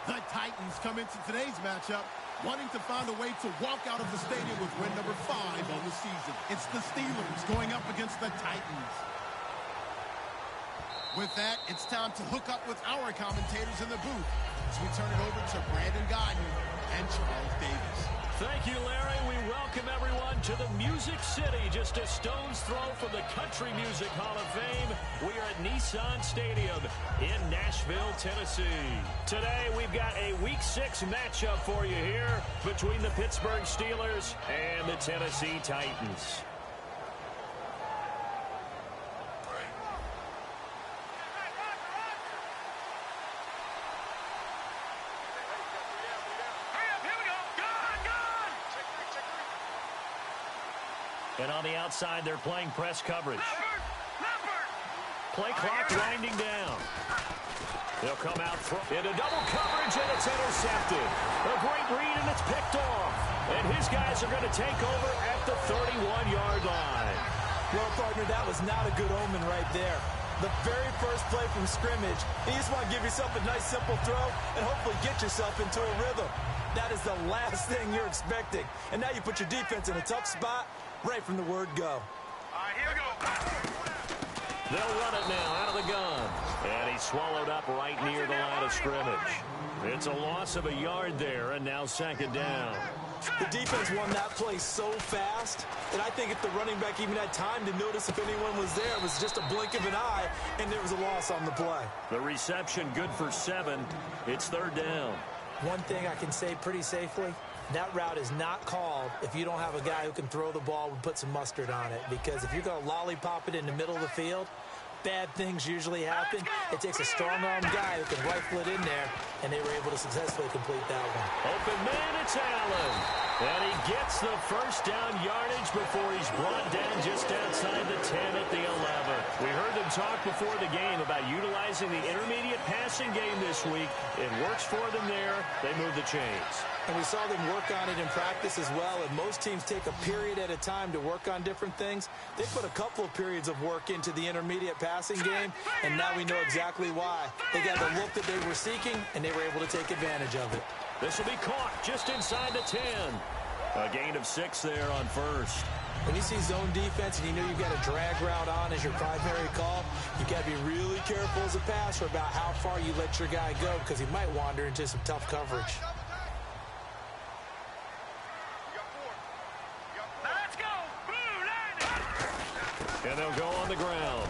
The Titans come into today's matchup wanting to find a way to walk out of the stadium with win number 5 on the season. It's the Steelers going up against the Titans. With that, it's time to hook up with our commentators in the booth as we turn it over to Brandon Gaudin and Charles Davis. Thank you, Larry. We welcome everyone to the Music City, just a stone's throw from the Country Music Hall of Fame. We are at Nissan Stadium in Nashville, Tennessee. Today, we've got a Week 6 matchup for you here between the Pittsburgh Steelers and the Tennessee Titans. And on the outside, they're playing press coverage. Play clock winding down. They'll come out into double coverage, and it's intercepted. A great read, and it's picked off. And his guys are going to take over at the 31-yard line. Well, partner, that was not a good omen right there. The very first play from scrimmage, you just want to give yourself a nice, simple throw and hopefully get yourself into a rhythm. That is the last thing you're expecting. And now you put your defense in a tough spot right from the word go. All right, here we go. They'll run it now out of the gun. And he's swallowed up right near the line of scrimmage. It's a loss of a yard there, and now second down. The defense won that play so fast that I think if the running back even had time to notice if anyone was there, it was just a blink of an eye, and there was a loss on the play. The reception good for 7. It's third down. One thing I can say pretty safely, that route is not called if you don't have a guy who can throw the ball and put some mustard on it. Because if you're going to lollipop it in the middle of the field, bad things usually happen. It takes a strong-armed guy who can rifle it in there, and they were able to successfully complete that one. Open man, it's Allen. And he gets the first down yardage before he's brought down just outside the 10 at the 11. We heard them talk before the game about utilizing the intermediate passing game this week. It works for them there. They move the chains. And we saw them work on it in practice as well, and most teams take a period at a time to work on different things. They put a couple of periods of work into the intermediate passing game, and now we know exactly why. They got the look that they were seeking, and they were able to take advantage of it. This will be caught just inside the 10. A gain of 6 there on first. When you see zone defense and you know you've got a drag route on as your primary call, you've got to be really careful as a passer about how far you let your guy go because he might wander into some tough coverage. And they'll go on the ground.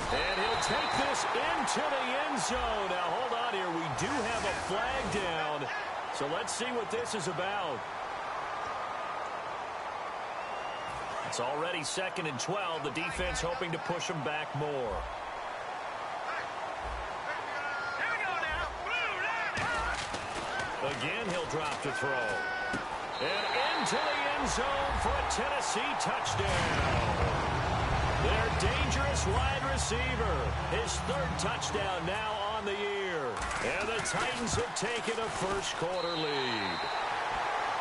And he'll take this into the end zone. Now, hold on here. We do have a flag down. So let's see what this is about. It's already 2nd and 12. The defense hoping to push them back more. Again, he'll drop to throw. And into the end zone for a Tennessee touchdown. Their dangerous wide receiver. His 3rd touchdown now on the year. And the Titans have taken a first-quarter lead.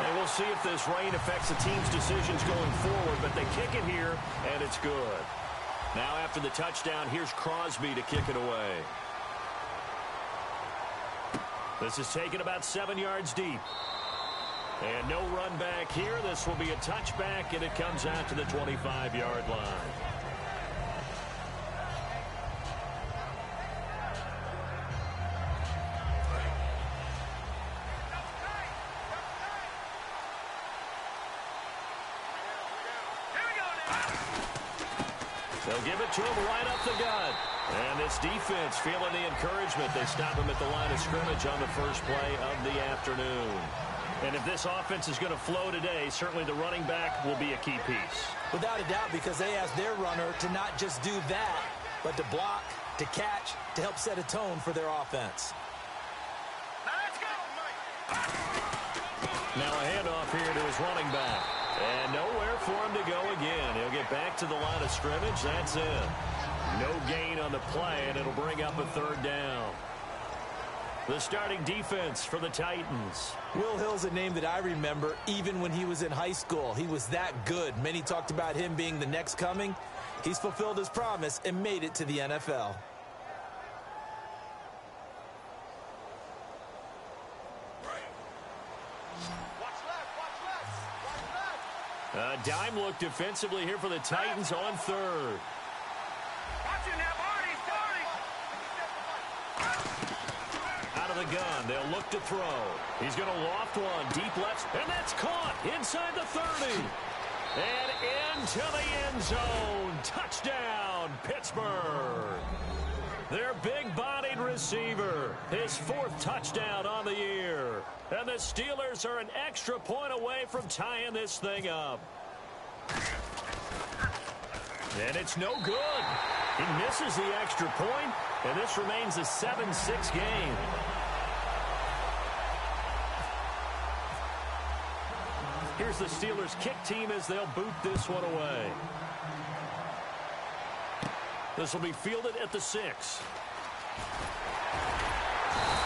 And we'll see if this rain affects the team's decisions going forward, but they kick it here, and it's good. Now after the touchdown, here's Crosby to kick it away. This is taken about 7 yards deep. And no run back here. This will be a touchback, and it comes out to the 25-yard line. They'll give it to him right up the gut. And this defense feeling the encouragement. They stop him at the line of scrimmage on the first play of the afternoon. And if this offense is going to flow today, certainly the running back will be a key piece. Without a doubt, because they asked their runner to not just do that, but to block, to catch, to help set a tone for their offense. Now a handoff here to his running back. And nowhere for him to go again. He'll get back to the line of scrimmage. That's it. No gain on the play, and it'll bring up a 3rd down. The starting defense for the Titans. Will Hill's a name that I remember even when he was in high school. He was that good. Many talked about him being the next coming. He's fulfilled his promise and made it to the NFL. A dime look defensively here for the Titans on third. Out of the gun, they'll look to throw. He's going to loft one, deep left, and that's caught inside the 30. And into the end zone. Touchdown, Pittsburgh. Their big-bodied receiver, his 4th touchdown on the year. And the Steelers are an extra point away from tying this thing up. And it's no good. He misses the extra point, and this remains a 7-6 game. Here's the Steelers kick team as they'll boot this one away. This will be fielded at the 6.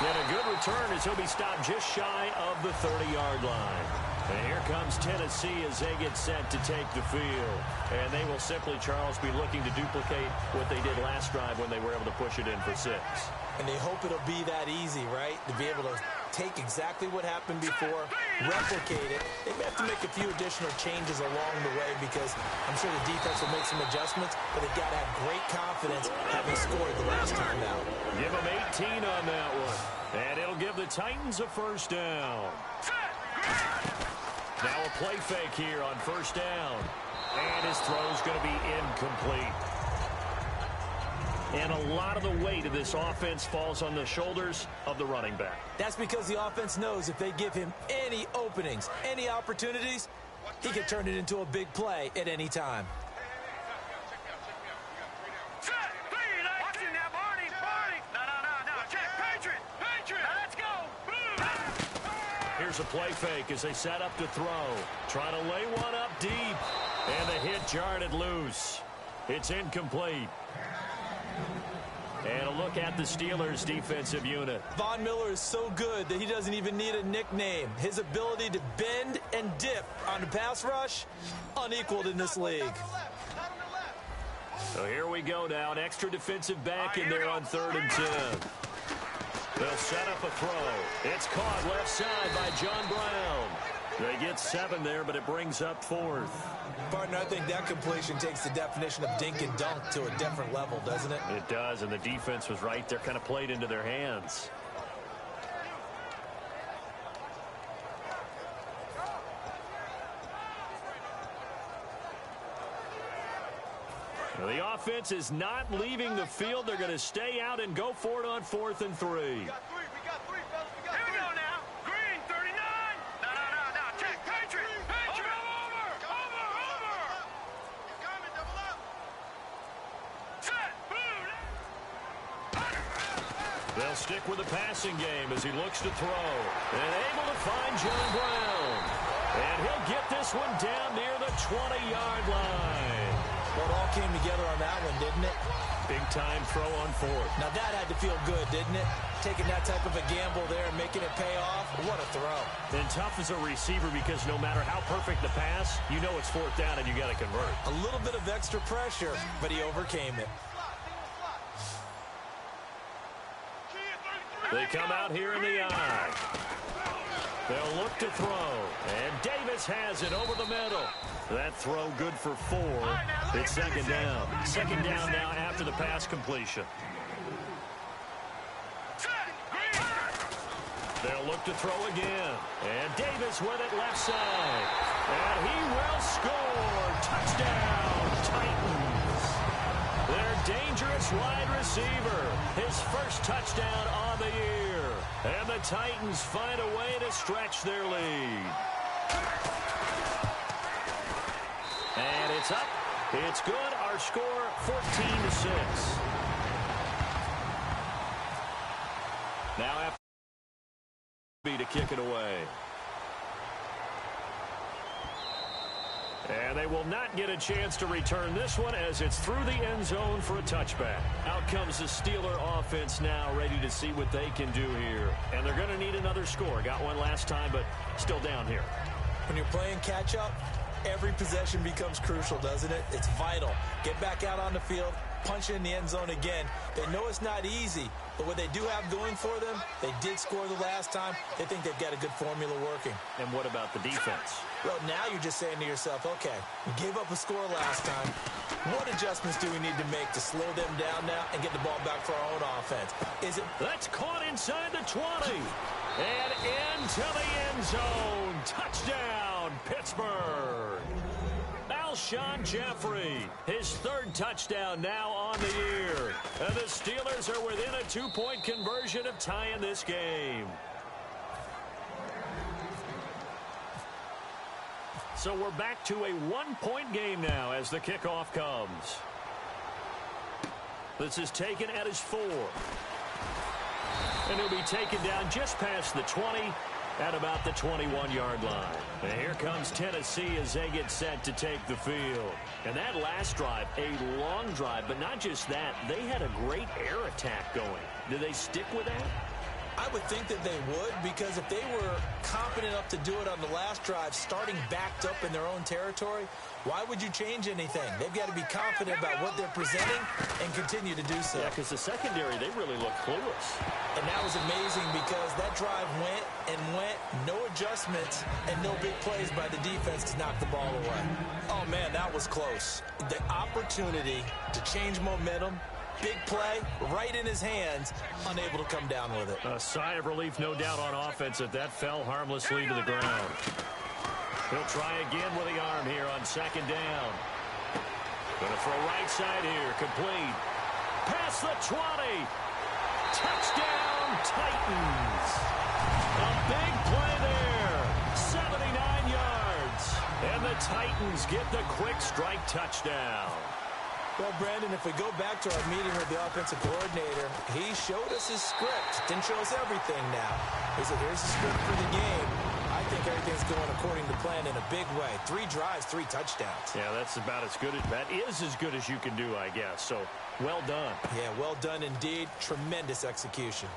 And a good return as he'll be stopped just shy of the 30-yard line. And here comes Tennessee as they get set to take the field. And they will simply, Charles, be looking to duplicate what they did last drive when they were able to push it in for 6. And they hope it'll be that easy, right? To be able to take exactly what happened before, replicate it. They may have to make a few additional changes along the way because I'm sure the defense will make some adjustments, but they've got to have great confidence having scored the last time out. Give them 18 on that one. And it'll give the Titans a first down. Now a play fake here on first down. And his throw's going to be incomplete. And a lot of the weight of this offense falls on the shoulders of the running back. That's because the offense knows if they give him any openings, any opportunities, he can turn it into a big play at any time. Here's a play fake as they set up to throw. Trying to lay one up deep. And the hit jarred it loose. It's incomplete. And a look at the Steelers' defensive unit. Von Miller is so good that he doesn't even need a nickname. His ability to bend and dip on the pass rush, unequaled in this league. So here we go now. An extra defensive back in there on 3rd and 10. They'll set up a throw. It's caught left side by John Brown. They get 7 there, but it brings up 4th. Partner, I think that completion takes the definition of dink and dunk to a different level, doesn't it? It does, and the defense was right there, kind of played into their hands. The offense is not leaving the field. They're going to stay out and go for it on 4th and 3. We got 3, fellas. Here we go now. Green, 39. No. Check. Patriot. Over. You're coming, double up. Set. Boom. They'll stick with the passing game as he looks to throw. And able to find John Brown. And he'll get this one down near the 20-yard line. Well, it all came together on that one, didn't it? Big-time throw on 4th. Now, that had to feel good, didn't it? Taking that type of a gamble there and making it pay off. What a throw. And tough as a receiver because no matter how perfect the pass, you know it's 4th down and you got to convert. A little bit of extra pressure, but he overcame it. They come out here in the eye. They'll look to throw. And Davis has it over the middle. That throw good for 4. It's 2nd down. 2nd down now after the pass completion. They'll look to throw again. And Davis with it left side. And he will score. Touchdown, Titans. Their dangerous wide receiver. His first touchdown on the year. And the Titans find a way to stretch their lead. And it's up. It's good. Our score, 14-6. Now after to kick it away. And they will not get a chance to return this one as it's through the end zone for a touchback. Out comes the Steeler offense now, ready to see what they can do here. And they're going to need another score. Got one last time, but still down here. When you're playing catch-up, every possession becomes crucial, doesn't it? It's vital. Get back out on the field, punch it in the end zone again. They know it's not easy, but what they do have going for them, they did score the last time. They think they've got a good formula working. And what about the defense? Well, now you're just saying to yourself, okay, we gave up a score last time. What adjustments do we need to make to slow them down now and get the ball back for our own offense? Is it... That's caught inside the 20. And into the end zone. Touchdown, Pittsburgh. Alshon Jeffrey, his third touchdown now on the year. And the Steelers are within a 2-point conversion of tying this game. So we're back to a 1-point game now as the kickoff comes. This is taken at his 4. And he'll be taken down just past the 20 at about the 21-yard line. And here comes Tennessee as they get set to take the field. And that last drive, a long drive, but not just that, they had a great air attack going. Do they stick with that? I would think that they would, because if they were confident enough to do it on the last drive, starting backed up in their own territory, why would you change anything? They've got to be confident about what they're presenting and continue to do so. Yeah, because the secondary, they really look clueless. And that was amazing because that drive went and went, no adjustments, and no big plays by the defense to knock the ball away. Oh, man, that was close. The opportunity to change momentum, big play, right in his hands, unable to come down with it. A sigh of relief, no doubt, on offense that fell harmlessly to the ground. He'll try again with the arm here on second down. Going to throw right side here, complete. Past the 20. Touchdown, Titans. A big play there. 79 yards. And the Titans get the quick strike touchdown. Well, Brandon, if we go back to our meeting with the offensive coordinator, he showed us his script. Didn't show us everything now. He said, here's the script for the game. I think everything's going according to plan in a big way. 3 drives, 3 touchdowns. Yeah, that's about as good as that is as good as you can do, I guess. So, well done. Yeah, well done indeed. Tremendous execution.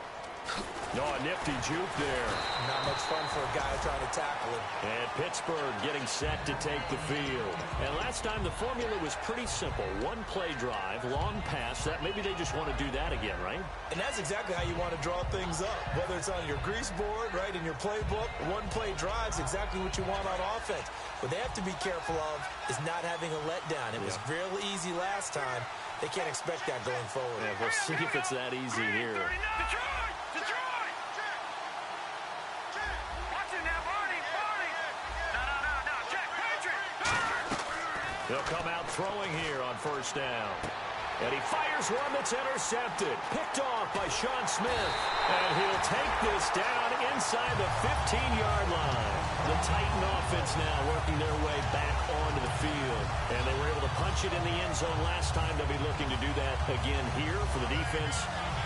No, a nifty juke there. Not much fun for a guy trying to tackle it. And Pittsburgh getting set to take the field. And last time the formula was pretty simple. 1-play drive, long pass. That maybe they just want to do that again, right? And that's exactly how you want to draw things up. Whether it's on your grease board, right, in your playbook, 1-play drive's exactly what you want on offense. What they have to be careful of is not having a letdown. It was real easy last time. They can't expect that going forward. Yeah, we'll see if it's that easy here. They'll come out throwing here on first down. And he fires one that's intercepted. Picked off by Sean Smith. And he'll take this down inside the 15-yard line. The Titan offense now working their way back onto the field. And they were able to punch it in the end zone last time. They'll be looking to do that again here for the defense.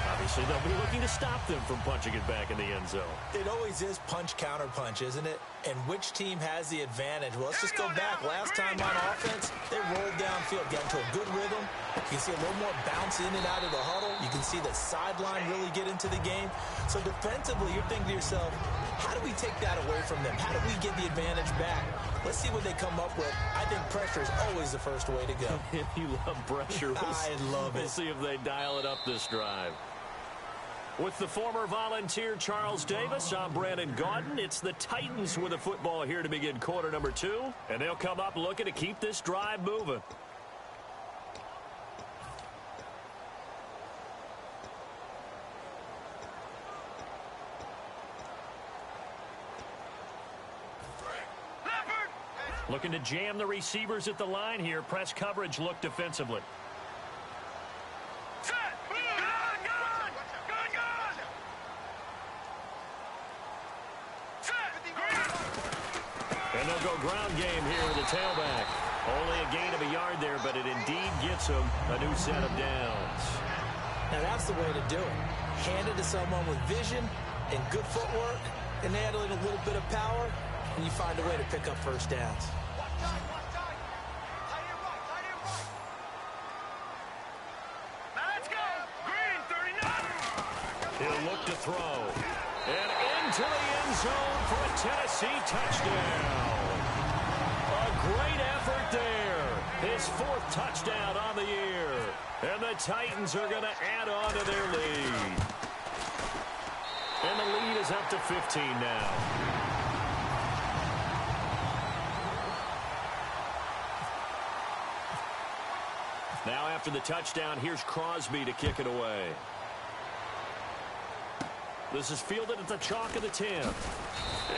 Obviously, they'll be looking to stop them from punching it back in the end zone. It always is punch-counter-punch, isn't it? And which team has the advantage? Well, let's just go back. Last time on offense, they rolled downfield, got into a good rhythm. You can see a little more bounce in and out of the huddle. You can see the sideline really get into the game. So defensively, you're thinking to yourself, how do we take that away from them? How do we get the advantage back? Let's see what they come up with. I think pressure is always the first way to go. You love pressure. I love it. We'll see if they dial it up this drive. With the former Volunteer Charles Davis, I'm Brandon Gaudin. It's the Titans with the football here to begin quarter number 2. And they'll come up looking to keep this drive moving. Looking to jam the receivers at the line here. Press coverage look defensively. And they'll go ground game here with the tailback. Only a gain of a yard there, but it indeed gets them a new set of downs. Now that's the way to do it. Hand it to someone with vision and good footwork, and add a little bit of power, and you find a way to pick up first downs. Let's go! Green 39! He'll look to throw. And into the end zone for a Tennessee touchdown. A great effort there. His 4th touchdown on the year. And the Titans are going to add on to their lead. And the lead is up to 15 now. Now after the touchdown, here's Crosby to kick it away. This is fielded at the chalk of the 10.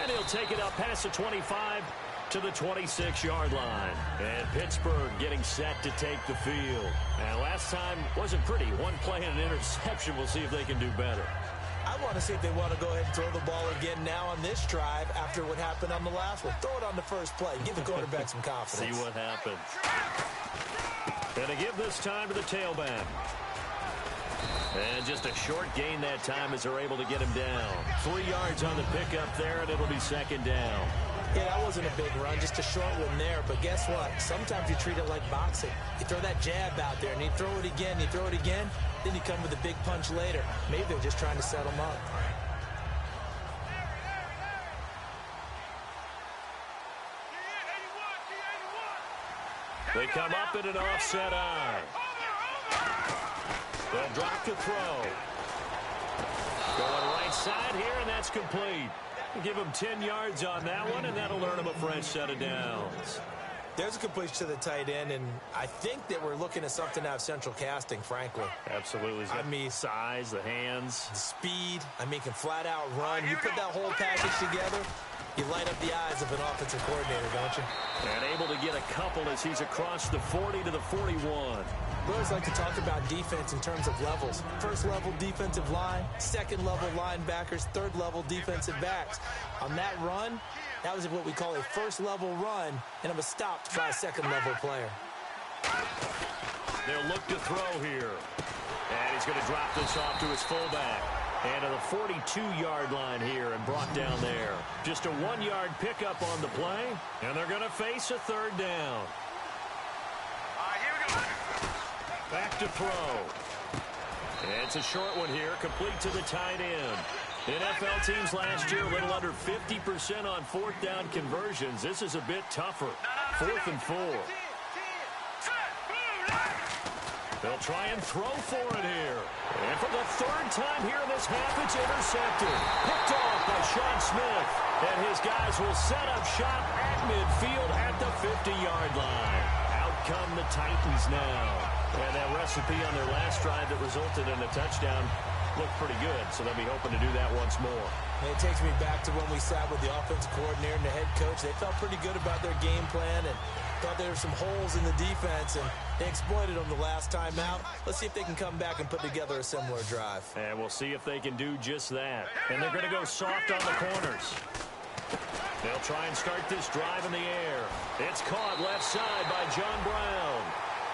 And he'll take it up past the 25 to the 26-yard line. And Pittsburgh getting set to take the field. And last time wasn't pretty. One play and an interception. We'll see if they can do better. I want to see if they want to go ahead and throw the ball again now on this drive after what happened on the last one. Throw it on the first play. Give the quarterback some confidence. See what happens. And to give this time to the tailback. And just a short gain that time as they're able to get him down. 3 yards on the pickup there, and it'll be second down. Yeah, that wasn't a big run, just a short one there. But guess what? Sometimes you treat it like boxing. You throw that jab out there, and you throw it again, then you come with a big punch later. Maybe they're just trying to set him up. They come up in an offset eye. They'll drop the throw. Going right side here, and that's complete. Give him 10 yards on that one, and that'll earn him a fresh set of downs. There's a completion to the tight end, and I think that we're looking at something out of central casting, frankly. Absolutely. I mean, size, the hands. The speed. I mean, can flat out run. You put that whole package together, you light up the eyes of an offensive coordinator, don't you? And able to get a couple as he's across the 40 to the 41. We always like to talk about defense in terms of levels. First level defensive line, second level linebackers, third level defensive backs. On that run, that was what we call a first level run, and it was stopped by a second level player. They'll look to throw here. And he's going to drop this off to his fullback. And to the 42-yard line here and brought down there. Just a 1-yard pickup on the play, and they're going to face a third down. Back to throw. And it's a short one here, complete to the tight end. NFL teams last year a little under 50% on fourth down conversions. This is a bit tougher. 4th and 4. They'll try and throw for it here. And for the third time here in this half, it's intercepted. Picked off by Sean Smith. And his guys will set up shop at midfield at the 50-yard line. Out come the Titans now. And that recipe on their last drive that resulted in a touchdown looked pretty good, so they'll be hoping to do that once more. And it takes me back to when we sat with the offensive coordinator and the head coach. They felt pretty good about their game plan and thought there were some holes in the defense, and they exploited them the last time out. Let's see if they can come back and put together a similar drive. And we'll see if they can do just that. And they're going to go soft on the corners. They'll try and start this drive in the air. It's caught left side by John Brown.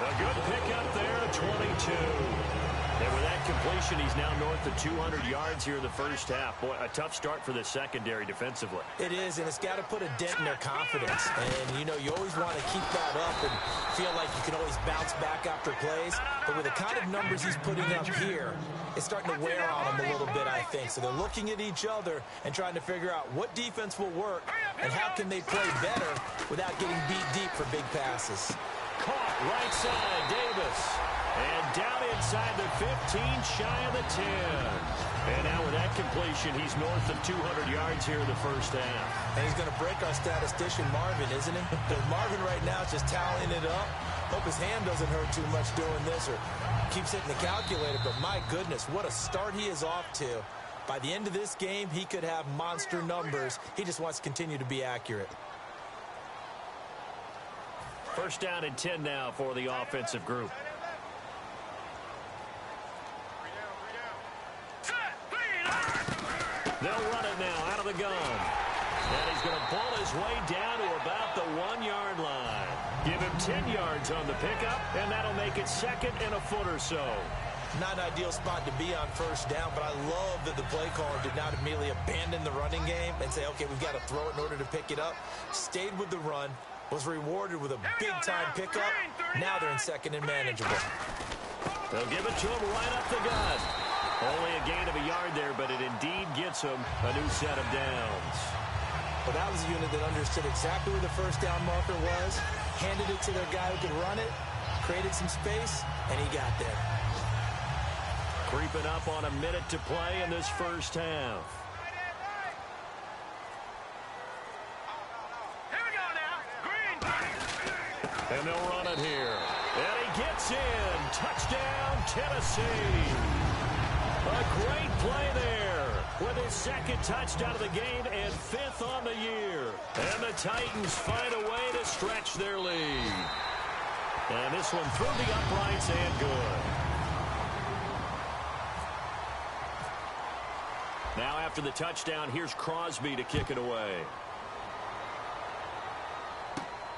A good pickup there at 22. And with that completion, he's now north of 200 yards here in the first half. Boy, a tough start for the secondary defensively. It is, and it's got to put a dent in their confidence. And, you know, you always want to keep that up and feel like you can always bounce back after plays. But with the kind of numbers he's putting up here, it's starting to wear on them a little bit, I think. So they're looking at each other and trying to figure out what defense will work and how can they play better without getting beat deep for big passes. Caught right side, Davis. And down inside the 15, shy of the 10. And now with that completion, he's north of 200 yards here in the first half. And he's going to break our statistician, Marvin, isn't he? Because Marvin right now is just tallying it up. Hope his hand doesn't hurt too much doing this or keeps hitting the calculator. But my goodness, what a start he is off to. By the end of this game, he could have monster numbers. He just wants to continue to be accurate. First down and 10 now for the offensive group. They'll run it now out of the gun. And he's going to pull his way down to about the 1-yard line. Give him 10 yards on the pickup, and that'll make it second and a foot or so. Not an ideal spot to be on first down, but I love that the play caller did not immediately abandon the running game and say, okay, we've got to throw it in order to pick it up. Stayed with the run, was rewarded with a big-time pickup. Now they're in second and manageable. They'll give it to him right up the gut. Only a gain of a yard there, but it indeed gets him a new set of downs. Well, that was a unit that understood exactly where the first down marker was, handed it to their guy who could run it, created some space, and he got there. Creeping up on a minute to play in this first half. Here we go now. Green. And they'll run it here. And he gets in. Touchdown, Tennessee. A great play there with his second touchdown of the game and 5th on the year. And the Titans find a way to stretch their lead. And this one through the uprights and good. Now after the touchdown, here's Crosby to kick it away.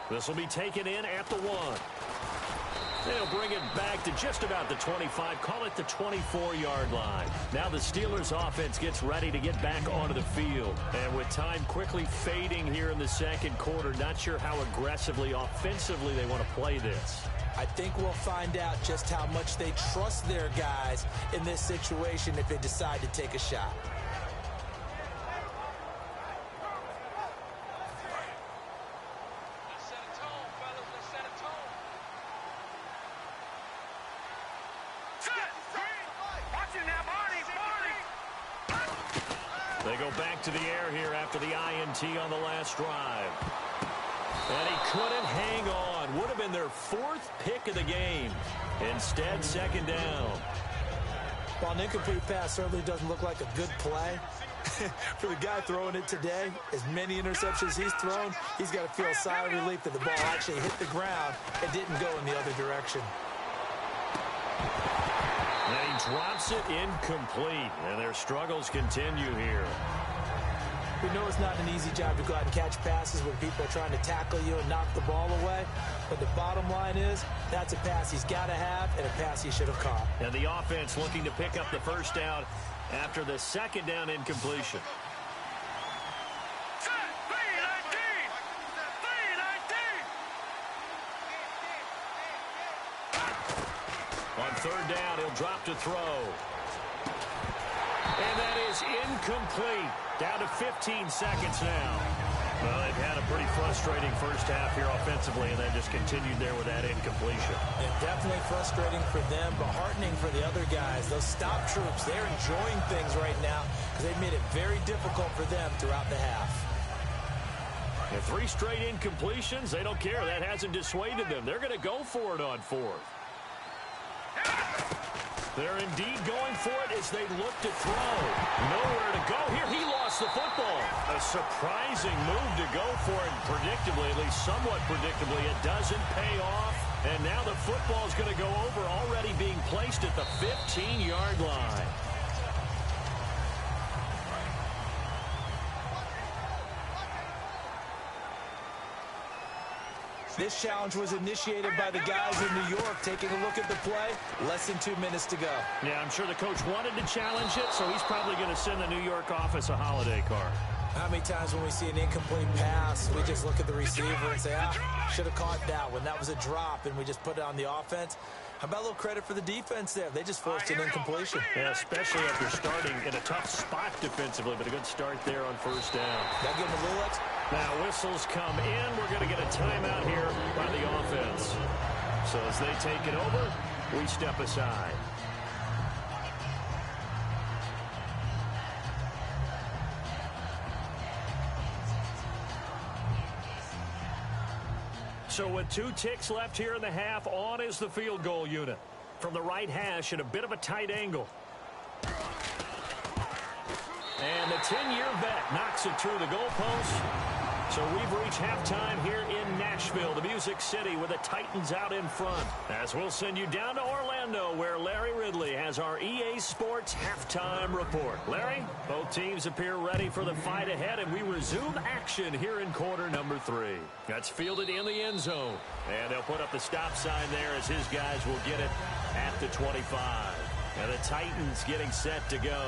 This will be taken in at the 1. They'll bring it back to just about the 25, call it the 24-yard line. Now the Steelers offense gets ready to get back onto the field. And with time quickly fading here in the second quarter, not sure how aggressively, offensively they want to play this. I think we'll find out just how much they trust their guys in this situation if they decide to take a shot. They go back to the air here after the INT on the last drive. And he couldn't hang on. Would have been their 4th pick of the game. Instead, second down. Well, an incomplete pass certainly doesn't look like a good play. For the guy throwing it today, as many interceptions he's thrown, he's got to feel a sigh of relief that the ball actually hit the ground and didn't go in the other direction. And he drops it incomplete, and their struggles continue here. We know it's not an easy job to go out and catch passes when people are trying to tackle you and knock the ball away. But the bottom line is, that's a pass he's got to have and a pass he should have caught. And the offense looking to pick up the first down after the second down incompletion. On third down, he'll drop to throw. And that is incomplete. Down to 15 seconds now. Well, they've had a pretty frustrating first half here offensively, and then just continued there with that incompletion. And definitely frustrating for them, but heartening for the other guys. Those stop troops, they're enjoying things right now because they've made it very difficult for them throughout the half. And 3 straight incompletions, they don't care. That hasn't dissuaded them. They're going to go for it on 4th. They're indeed going for it as they look to throw. Nowhere to go here. He lost the football. A surprising move to go for it. Predictably, at least somewhat predictably, it doesn't pay off. And now the football is going to go over, already being placed at the 15-yard line. This challenge was initiated by the guys in New York. Taking a look at the play, less than 2 minutes to go. Yeah, I'm sure the coach wanted to challenge it, so he's probably going to send the New York office a holiday card. How many times when we see an incomplete pass, we just look at the receiver and say, should have caught that one. That was a drop, and we just put it on the offense. How about a little credit for the defense there? They just forced an incompletion. Yeah, especially after starting in a tough spot defensively, but a good start there on first down. That give them a little extra. Now whistles come in. We're going to get a timeout here by the offense. So as they take it over, we step aside. So with 2 ticks left here in the half, on is the field goal unit. From the right hash at a bit of a tight angle. And the 10-year vet knocks it through the goalpost. So we've reached halftime here in Nashville, the Music City, with the Titans out in front. As we'll send you down to Orlando, where Larry Ridley has our EA Sports halftime report. Larry, both teams appear ready for the fight ahead, and we resume action here in quarter number 3. That's fielded in the end zone. And they'll put up the stop sign there as his guys will get it at the 25. And the Titans getting set to go.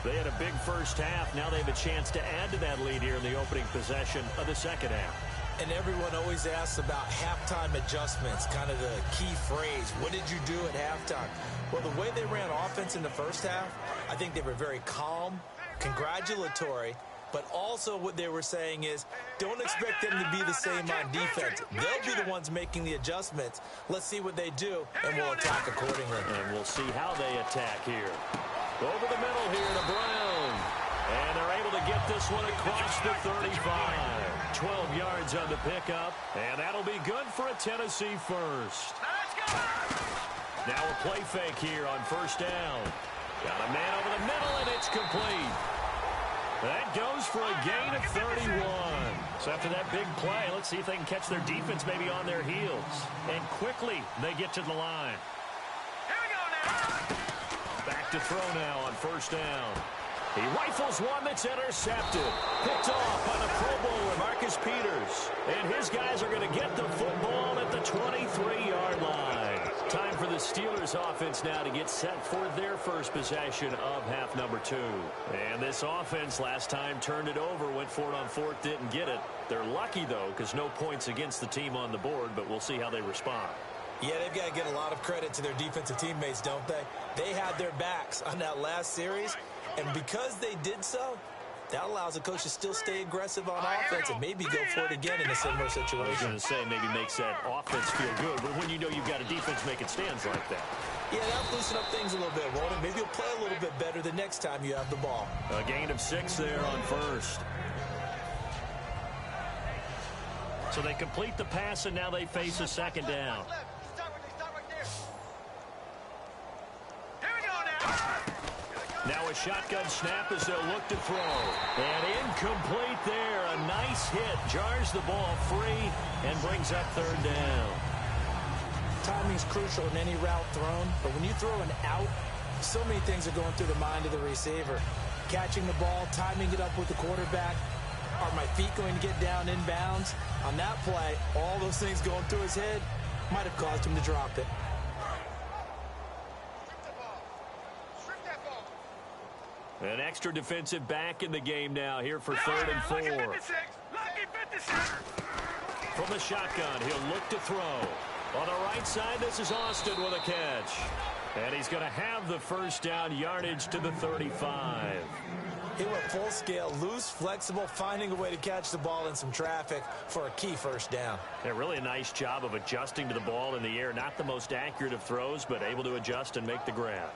They had a big first half. Now they have a chance to add to that lead here in the opening possession of the second half. And everyone always asks about halftime adjustments, kind of the key phrase. What did you do at halftime? Well, the way they ran offense in the first half, I think they were very calm, congratulatory, But also what they were saying is, don't expect them to be the same on defense. They'll be the ones making the adjustments. Let's see what they do, and we'll attack accordingly. And we'll see how they attack here. Over the middle here to Brown. And they're able to get this one across the 35. 12 yards on the pickup, and that'll be good for a Tennessee first. Now a play fake here on first down. Got a man over the middle, and it's complete. That goes for a gain of 31. So after that big play, let's see if they can catch their defense maybe on their heels. And quickly, they get to the line. Here we go now. Back to throw now on first down. He rifles one that's intercepted. Picked off by the Pro Bowler, Marcus Peters. And his guys are going to get the football at the 23-yard line. Time for the Steelers offense now to get set for their first possession of half number 2. And this offense last time turned it over, went for it on fourth, didn't get it. They're lucky, though, because no points against the team on the board, but we'll see how they respond. Yeah, they've got to give a lot of credit to their defensive teammates, don't they? They had their backs on that last series, and because they did so, that allows the coach to still stay aggressive on offense and maybe go for it again in a similar situation. I was going to say maybe makes that offense feel good, but when you know you've got a defense making stands like that. Yeah, that'll loosen up things a little bit, won't it? Maybe you'll play a little bit better the next time you have the ball. A gain of 6 there on first. So they complete the pass, and now they face a second down. Now a shotgun snap as they'll look to throw. And incomplete there. A nice hit. Jars the ball free and brings up third down. Timing's crucial in any route thrown, but when you throw an out, so many things are going through the mind of the receiver. Catching the ball, timing it up with the quarterback. Are my feet going to get down in bounds? On that play, all those things going through his head might have caused him to drop it. An extra defensive back in the game now here for 3rd and 4. From the shotgun, he'll look to throw. On the right side, this is Austin with a catch. And he's going to have the first down, yardage to the 35. He went full scale, loose, flexible, finding a way to catch the ball in some traffic for a key first down. Yeah, really a nice job of adjusting to the ball in the air. Not the most accurate of throws, but able to adjust and make the grab.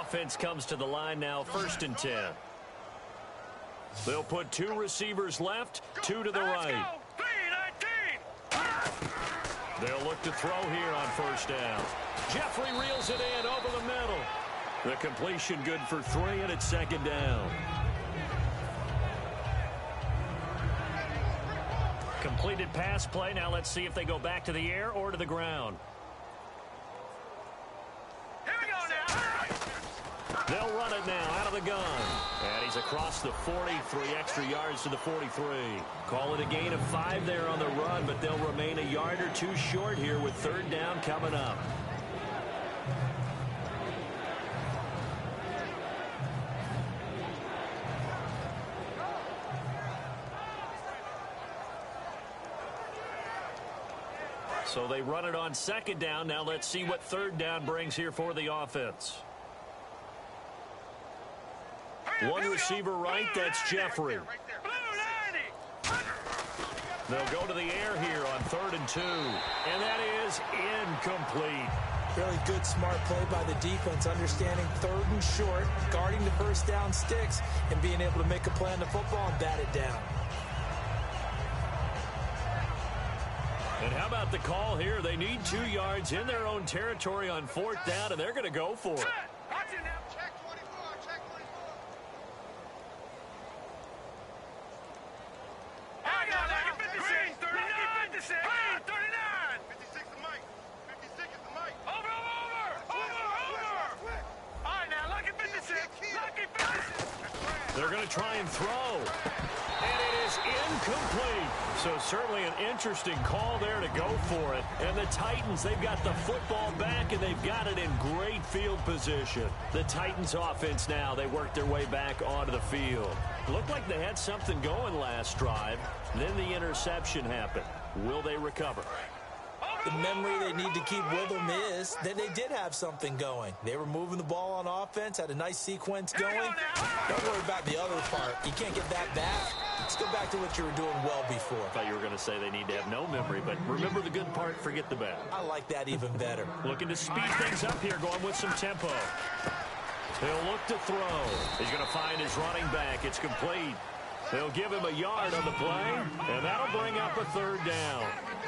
Offense comes to the line now, 1st and 10. They'll put 2 receivers left, 2 to the right. They'll look to throw here on first down. Jeffrey reels it in over the middle. The completion good for 3, and it's 2nd down. Completed pass play. Now let's see if they go back to the air or to the ground. They'll run it now out of the gun. And he's across the 40, 3 extra yards to the 43. Call it a gain of 5 there on the run, but they'll remain a yard or 2 short here with 3rd down coming up. So they run it on 2nd down. Now let's see what 3rd down brings here for the offense. 1 receiver right, that's Jeffrey. They'll go to the air here on 3rd and 2. And that is incomplete. Really good, smart play by the defense, understanding 3rd and short, guarding the first down sticks, and being able to make a play on the football and bat it down. And how about the call here? They need 2 yards in their own territory on 4th down, and they're going to go for it. They're going to try and throw. And it is incomplete. So certainly an interesting call there to go for it. And the Titans, they've got the football back, and they've got it in great field position. The Titans offense now, they work their way back onto the field. Looked like they had something going last drive. Then the interception happened. Will they recover? The memory they need to keep with them is that they did have something going. They were moving the ball on offense, had a nice sequence going. Don't worry about the other part. You can't get that back. Let's go back to what you were doing well before. I thought you were going to say they need to have no memory, but remember the good part, forget the bad. I like that even better. Looking to speed things up here, going with some tempo. He'll look to throw. He's going to find his running back. It's complete. They'll give him a yard on the play, and that'll bring up a third down.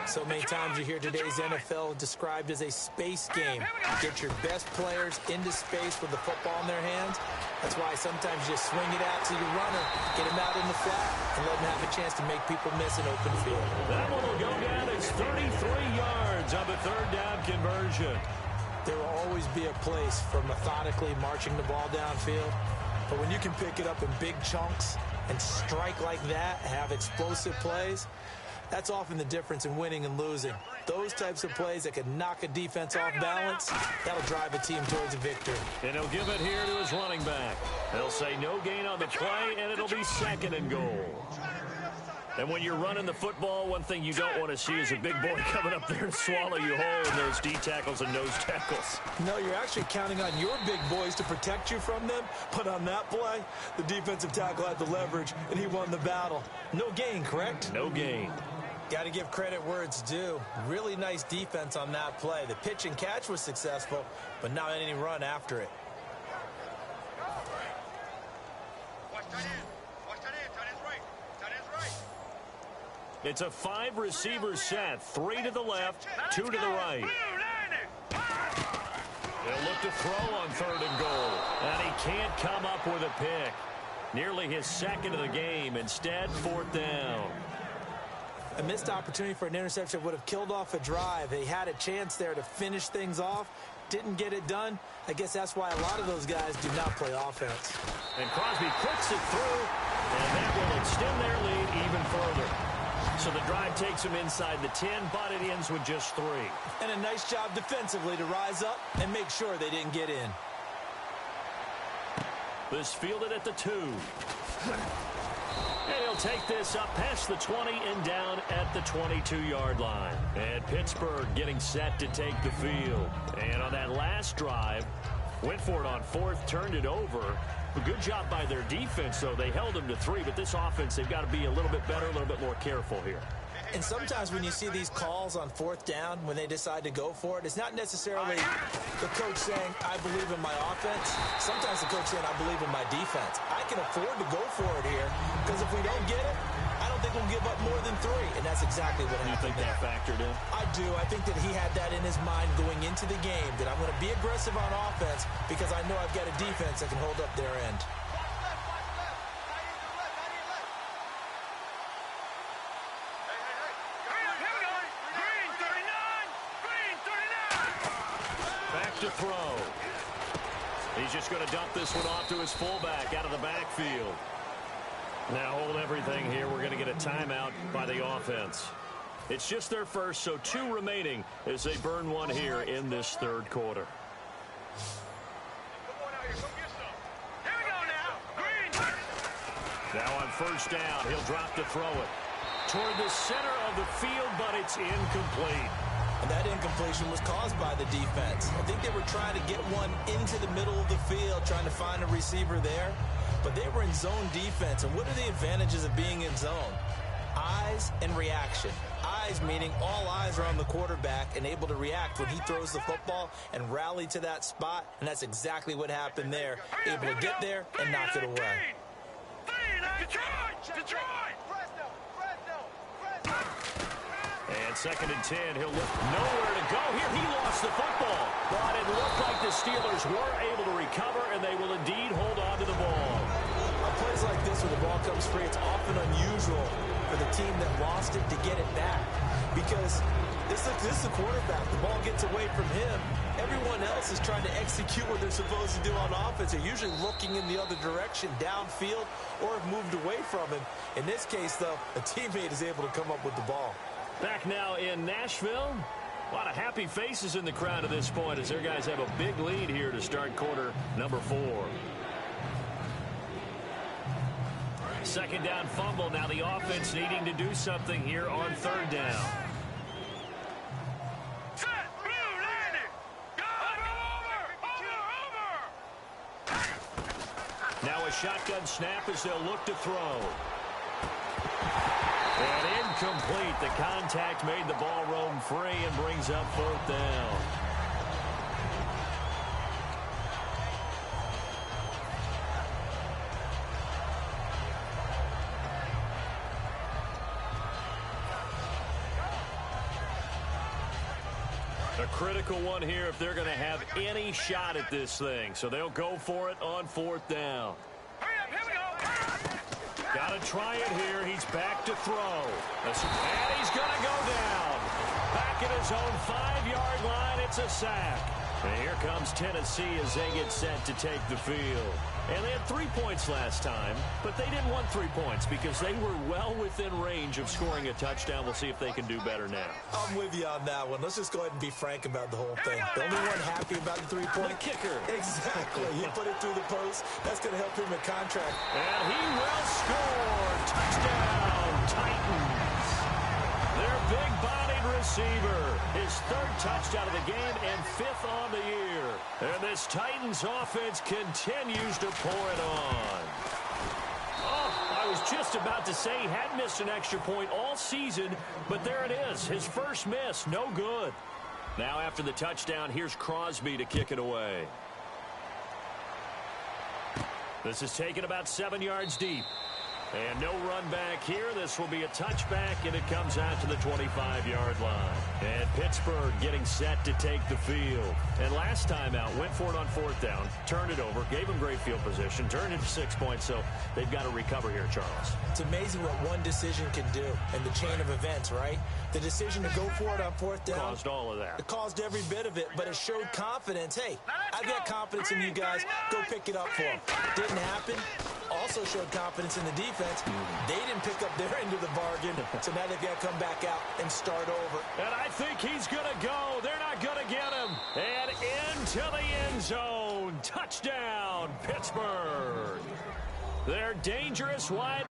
So many times you hear today's NFL described as a space game. Get your best players into space with the football in their hands. That's why sometimes you just swing it out to your runner, get him out in the flat, and let him have a chance to make people miss an open field. That one will go down as 33 yards on the third down conversion. There will always be a place for methodically marching the ball downfield. But when you can pick it up in big chunks and strike like that, have explosive plays, that's often the difference in winning and losing. Those types of plays that can knock a defense off balance, that'll drive a team towards a victory. And he'll give it here to his running back. They'll say no gain on the play, and it'll be second and goal. And when you're running the football, one thing you don't want to see is a big boy coming up there to swallow you whole in those D tackles and nose tackles. No, you're actually counting on your big boys to protect you from them. But on that play, the defensive tackle had the leverage, and he won the battle. No gain, correct? No gain. Got to give credit where it's due. Really nice defense on that play. The pitch and catch was successful, but not any run after it. It's a 5-receiver set. 3 to the left, 2 to the right. They'll look to throw on third and goal. And he can't come up with a pick. Nearly his second of the game. Instead, fourth down. A missed opportunity for an interception would have killed off a drive. They had a chance there to finish things off. Didn't get it done. I guess that's why a lot of those guys do not play offense. And Crosby clicks it through. And that will extend their lead even further. So the drive takes them inside the 10, but it ends with just 3. And a nice job defensively to rise up and make sure they didn't get in. This fielded at the 2. And he'll take this up past the 20 and down at the 22-yard line. And Pittsburgh getting set to take the field. And on that last drive, went for it on fourth, turned it over. A good job by their defense, though. They held them to 3, but this offense, they've got to be a little bit better, a little bit more careful here. And sometimes when you see these calls on fourth down, when they decide to go for it, it's not necessarily the coach saying, I believe in my offense. Sometimes the coach saying, I believe in my defense. I can afford to go for it here, because if we don't get it, I don't think we'll give up more than 3. And that's exactly what happened. You think that factored in? I do. I think that he had that in his mind going into the game, that I'm going to be aggressive on offense because I know I've got a defense that can hold up their end. To throw. He's just going to dump this one off to his fullback out of the backfield. Now hold everything here. We're going to get a timeout by the offense. It's just their first, so 2 remaining as they burn one here in this third quarter. Now on first down, he'll drop to throw it toward the center of the field, but it's incomplete. And that incompletion was caused by the defense. I think they were trying to get one into the middle of the field, trying to find a receiver there. But they were in zone defense. And what are the advantages of being in zone? Eyes and reaction. Eyes meaning all eyes are on the quarterback and able to react when he throws the football and rally to that spot. And that's exactly what happened there. Able to get there and knock it away. And second and 10, he'll look nowhere to go here. He lost the football, but it looked like the Steelers were able to recover, and they will indeed hold on to the ball. On plays like this where the ball comes free, it's often unusual for the team that lost it to get it back because this is the quarterback. The ball gets away from him. Everyone else is trying to execute what they're supposed to do on offense. They're usually looking in the other direction, downfield, or have moved away from him. In this case, though, a teammate is able to come up with the ball. Back now in Nashville. A lot of happy faces in the crowd at this point as their guys have a big lead here to start quarter number 4. Second down fumble. Now the offense needing to do something here on third down. Now a shotgun snap as they'll look to throw. And incomplete. The contact made the ball roam free and brings up 4th down. A critical one here if they're going to have any shot at this thing. So they'll go for it on 4th down. Hurry up, here we go. Got to try it here. He's back to throw. And he's going to go down. Back at his own 5-yard line. It's a sack. And here comes Tennessee as they get set to take the field. And they had 3 points last time, but they didn't want 3 points because they were well within range of scoring a touchdown. We'll see if they can do better now. I'm with you on that one. Let's just go ahead and be frank about the whole thing. The only one happy about the 3-point kicker. Exactly. He put it through the post. That's going to help him in contract. And he will score. Touchdown, Titans. Their big-bodied receiver. His 3rd touchdown of the game and 5th on the year. And this Titans offense continues to pour it on. Oh, I was just about to say he had missed an extra point all season, but there it is. His first miss, no good. Now after the touchdown, here's Crosby to kick it away. This is taken about 7 yards deep. And no run back here. This will be a touchback, and it comes out to the 25-yard line. And Pittsburgh getting set to take the field. And last time out, went for it on 4th down, turned it over, gave them great field position, turned it to 6 points, so they've got to recover here, Charles. It's amazing what one decision can do in the chain of events, right? The decision to go for it on 4th down. Caused all of that. It caused every bit of it, but it showed confidence. Hey, I've got confidence in you guys. Go pick it up for them. Didn't happen. Also showed confidence in the defense. They didn't pick up their end of the bargain, so now they've got to come back out and start over. And I think he's going to go. They're not going to get him. And into the end zone. Touchdown, Pittsburgh. They're dangerous wide.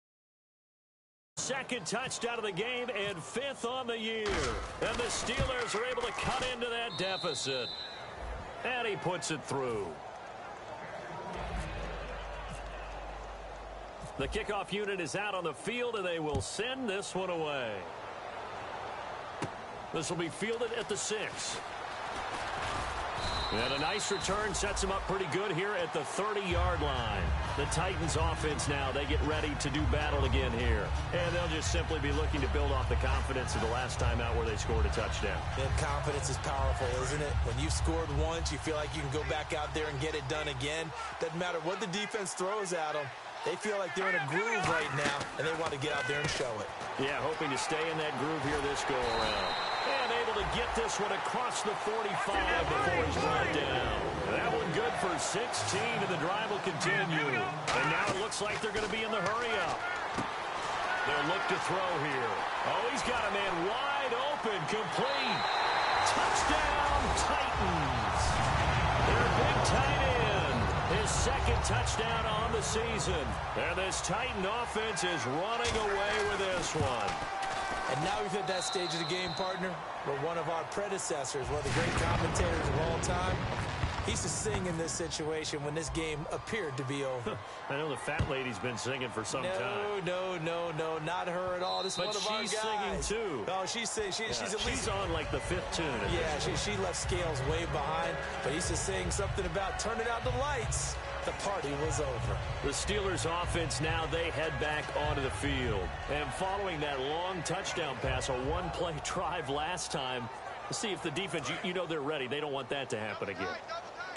2nd touchdown of the game and 5th on the year. And the Steelers are able to cut into that deficit. And he puts it through. The kickoff unit is out on the field, and they will send this one away. This will be fielded at the 6. And a nice return sets them up pretty good here at the 30-yard line. The Titans offense now, they get ready to do battle again here. And they'll just simply be looking to build off the confidence of the last time out where they scored a touchdown. And confidence is powerful, isn't it? When you've scored once, you feel like you can go back out there and get it done again. Doesn't matter what the defense throws at them. They feel like they're in a groove right now, and they want to get out there and show it. Yeah, hoping to stay in that groove here this go-around. And able to get this one across the 45 before he's brought down. That one good for 16, and the drive will continue. And now it looks like they're going to be in the hurry-up. They'll look to throw here. Oh, he's got a man wide open, complete. Touchdown, Titans. Their big tight end. His 2nd touchdown on the season. And this Titan offense is running away with this one. And now we've hit that stage of the game, partner, where one of our predecessors, one of the great commentators of all time, he used to sing in this situation when this game appeared to be over. I know the fat lady's been singing for some time. No, not her at all. This is one of our guys. But she's singing, too. Oh, she's at least... She's on, like, the 5th tune. Yeah, she left Scales way behind, but he used to sing something about turning out the lights. The party was over. The Steelers offense now, they head back onto the field. And following that long touchdown pass, a one-play drive last time, to see if the defense, you know they're ready. They don't want that to happen again.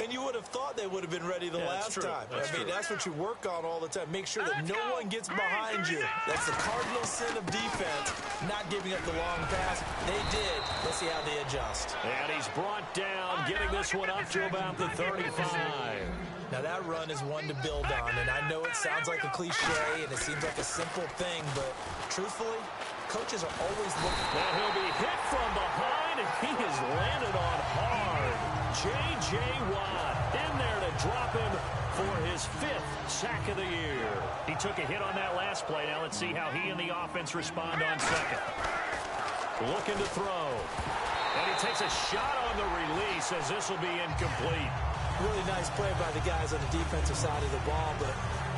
And you would have thought they would have been ready the last time. I mean, that's what you work on all the time. Make sure that no one gets behind you. That's the cardinal sin of defense, not giving up the long pass. They did. Let's see how they adjust. And he's brought down, getting this one up to about the 35. Now, that run is one to build on, and I know it sounds like a cliche, and it seems like a simple thing, but truthfully, coaches are always looking. Now he'll be hit from behind, and he has landed on hard. J.J. Watt in there to drop him for his 5th sack of the year. He took a hit on that last play. Now let's see how he and the offense respond on 2nd. Looking to throw. And he takes a shot on the release as this will be incomplete. Really nice play by the guys on the defensive side of the ball, but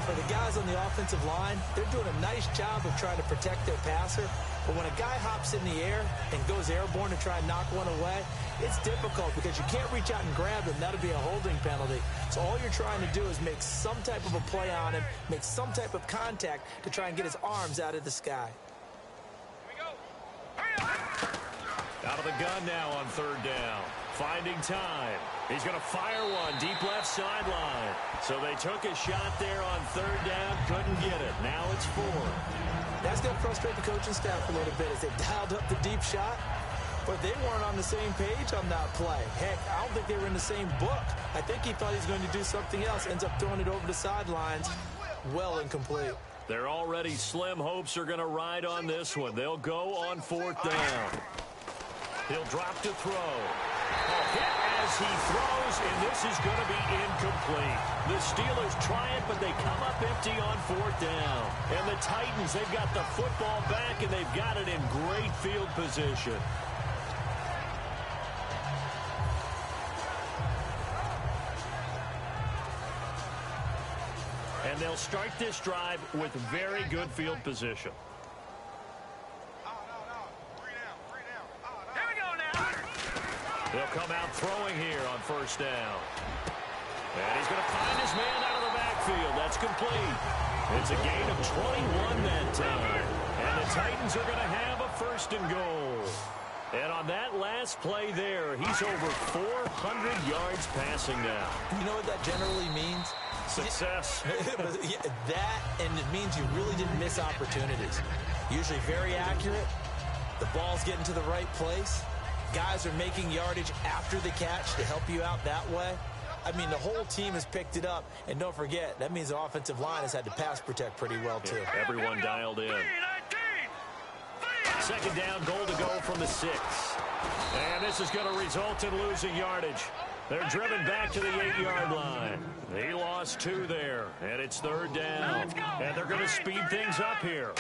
for the guys on the offensive line, they're doing a nice job of trying to protect their passer. But when a guy hops in the air and goes airborne to try and knock one away, it's difficult because you can't reach out and grab him. That'll be a holding penalty. So all you're trying to do is make some type of a play on him, make some type of contact to try and get his arms out of the sky. Out of the gun now on third down. Finding time. He's going to fire one deep left sideline. So they took a shot there on third down. Couldn't get it. Now it's 4. That's going to frustrate the coaching staff a little bit as they dialed up the deep shot. But they weren't on the same page on that play. Heck, I don't think they were in the same book. I think he thought he was going to do something else. Ends up throwing it over the sidelines. Well incomplete. Their already slim hopes are going to ride on this one. They'll go on 4th down. He'll drop to throw. A hit as he throws, and this is going to be incomplete. The Steelers try it, but they come up empty on 4th down. And the Titans, they've got the football back, and they've got it in great field position. And they'll start this drive with very good field position. They'll come out throwing here on 1st down. And he's going to find his man out of the backfield. That's complete. It's a gain of 21 that time. And the Titans are going to have a 1st and goal. And on that last play there, he's over 400 yards passing now. You know what that generally means? Success. That, and it means you really didn't miss opportunities. Usually very accurate. The ball's getting to the right place. Guys are making yardage after the catch to help you out that way. I mean, the whole team has picked it up. And don't forget, that means the offensive line has had to pass protect pretty well, too. Yeah, everyone dialed in. 2nd down, goal to go from the 6. And this is going to result in losing yardage. They're driven back to the 8-yard line. He lost 2 there, and it's 3rd down. And they're going to speed things up here.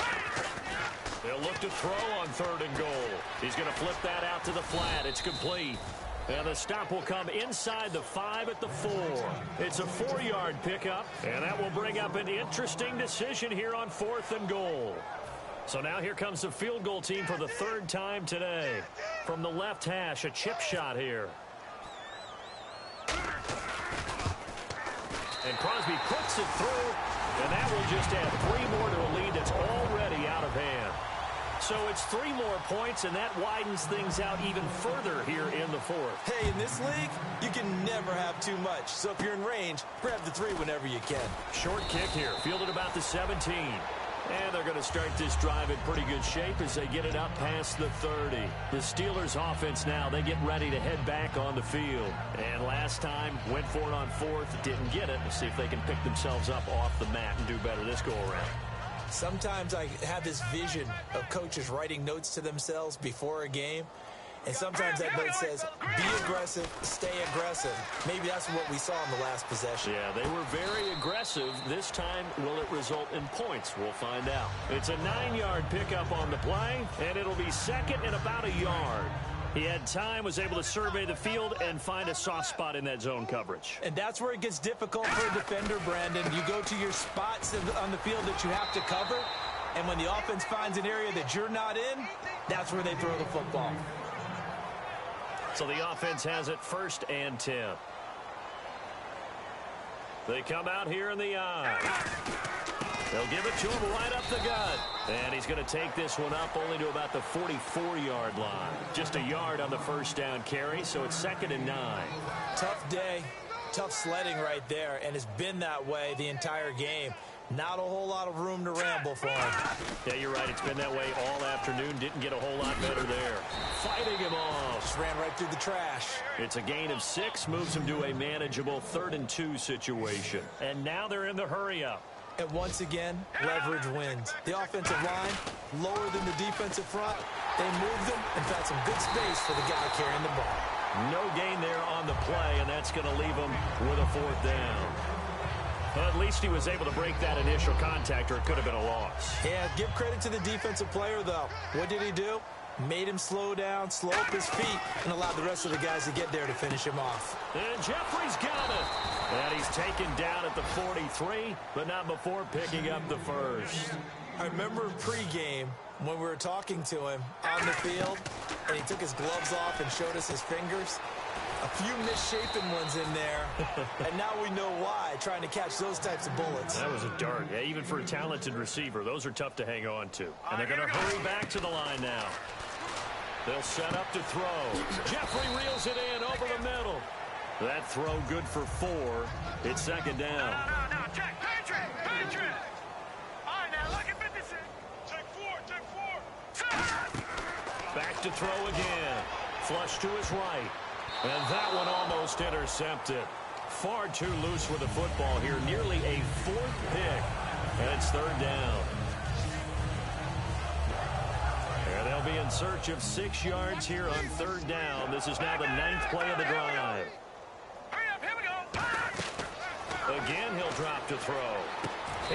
They'll look to throw on 3rd and goal. He's going to flip that out to the flat. It's complete. And the stop will come inside the 5 at the 4. It's a 4-yard pickup, and that will bring up an interesting decision here on 4th and goal. So now here comes the field goal team for the 3rd time today. From the left hash, a chip shot here. And Crosby puts it through, and that will just add 3 more to a lead that's already out of hand. So it's 3 more points, and that widens things out even further here in the 4th. Hey, in this league, you can never have too much. So if you're in range, grab the 3 whenever you can. Short kick here, fielded about the 17. And they're going to start this drive in pretty good shape as they get it up past the 30. The Steelers offense now, they get ready to head back on the field. And last time, went for it on 4th, didn't get it. Let's see if they can pick themselves up off the mat and do better this go-around. Sometimes I have this vision of coaches writing notes to themselves before a game. And sometimes that note says, be aggressive, stay aggressive. Maybe that's what we saw in the last possession. Yeah, they were very aggressive. This time, will it result in points? We'll find out. It's a 9-yard pickup on the play, and it'll be 2nd and about a yard. He had time, was able to survey the field and find a soft spot in that zone coverage. And that's where it gets difficult for a defender, Brandon. You go to your spots on the field that you have to cover, and when the offense finds an area that you're not in, that's where they throw the football. So the offense has it 1st and 10. They come out here in the eye. They'll give it to him right up the gut. And he's going to take this one up only to about the 44-yard line. Just a yard on the 1st down carry, so it's 2nd and 9. Tough day, tough sledding right there, and it's been that way the entire game. Not a whole lot of room to ramble for him. Yeah, you're right. It's been that way all afternoon. Didn't get a whole lot better there. Fighting him off. Just ran right through the trash. It's a gain of 6. Moves him to a manageable 3rd and 2 situation. And now they're in the hurry-up. And once again, leverage wins. The offensive line, lower than the defensive front. They moved them and found some good space for the guy carrying the ball. No gain there on the play, and that's going to leave him with a 4th down. Well, at least he was able to break that initial contact, or it could have been a loss. Yeah, give credit to the defensive player, though. What did he do? Made him slow down, slow up his feet, and allowed the rest of the guys to get there to finish him off. And Jeffrey's got it. And he's taken down at the 43, but not before picking up the first. I remember pregame when we were talking to him on the field, and he took his gloves off and showed us his fingers. A few misshapen ones in there, and now we know why, trying to catch those types of bullets. That was a dart. Yeah, even for a talented receiver, those are tough to hang on to. And they're going to hurry back to the line now. They'll set up to throw. Jeffrey reels it in over the middle. That throw good for 4. It's second down. No, check, Patriot. All right, now look at 56. Check 4. Back to throw again. Flush to his right. And that one almost intercepted. Far too loose with the football here. Nearly a 4th pick. And it's third down. And they'll be in search of 6 yards here on third down. This is now the 9th play of the drive. Hurry up, here we go. Again, he'll drop to throw.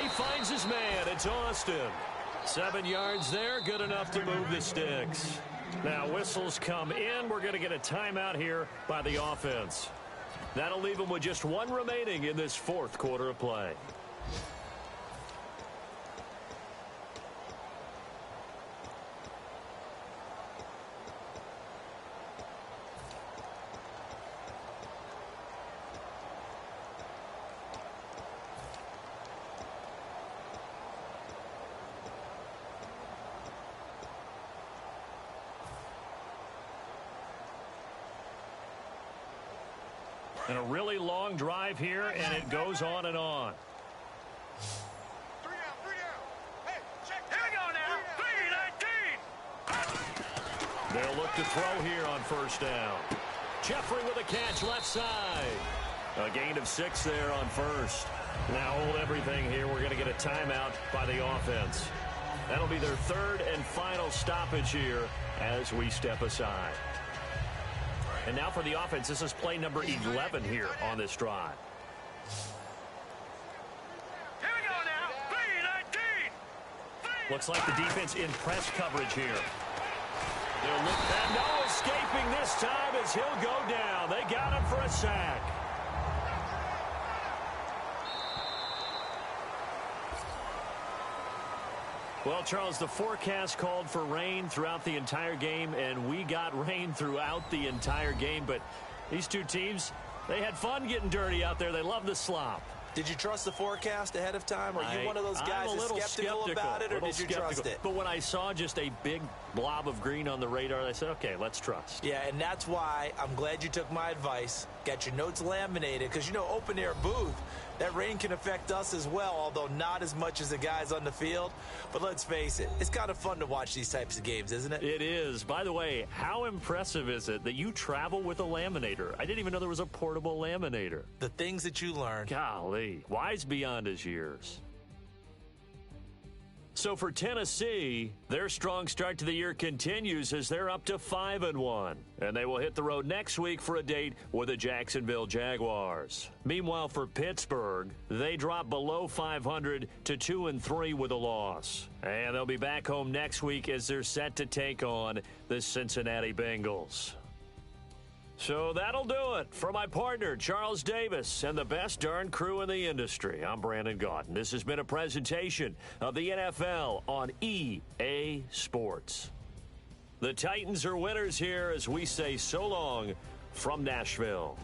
He finds his man. It's Austin. 7 yards there. Good enough to move the sticks. Now whistles come in. We're going to get a timeout here by the offense. That'll leave them with just 1 remaining in this 4th quarter of play. And a really long drive here, and it goes on and on. 3 down. Hey, check. Here we go now. 3-19. They'll look to throw here on first down. Jeffrey with a catch left side. A gain of 6 there on first. Now hold everything here. We're going to get a timeout by the offense. That'll be their 3rd and final stoppage here as we step aside. And now for the offense, this is play number 11 here on this drive. Here we go now. 3-19. Looks like the defense in press coverage here. They'll look, and no escaping this time as he'll go down. They got him for a sack. Well, Charles, the forecast called for rain throughout the entire game, and we got rain throughout the entire game. But these two teams, they had fun getting dirty out there. They love the slop. Did you trust the forecast ahead of time? Are you one of those guys that's skeptical about it, or did you trust it? But when I saw just a big blob of green on the radar, I said, okay, let's trust. Yeah, and that's why I'm glad you took my advice. Got your notes laminated, because, you know, open-air booth, that rain can affect us as well, although not as much as the guys on the field. But let's face it, it's kind of fun to watch these types of games, isn't it? It is. By the way, how impressive is it that you travel with a laminator? I didn't even know there was a portable laminator. The things that you learn. Golly, wise beyond his years. So for Tennessee, their strong start to the year continues as they're up to 5-1. And they will hit the road next week for a date with the Jacksonville Jaguars. Meanwhile, for Pittsburgh, they drop below 500 to 2-3 with a loss. And they'll be back home next week as they're set to take on the Cincinnati Bengals. So that'll do it for my partner, Charles Davis, and the best darn crew in the industry. I'm Brandon Gaudin. This has been a presentation of the NFL on EA Sports. The Titans are winners here as we say so long from Nashville.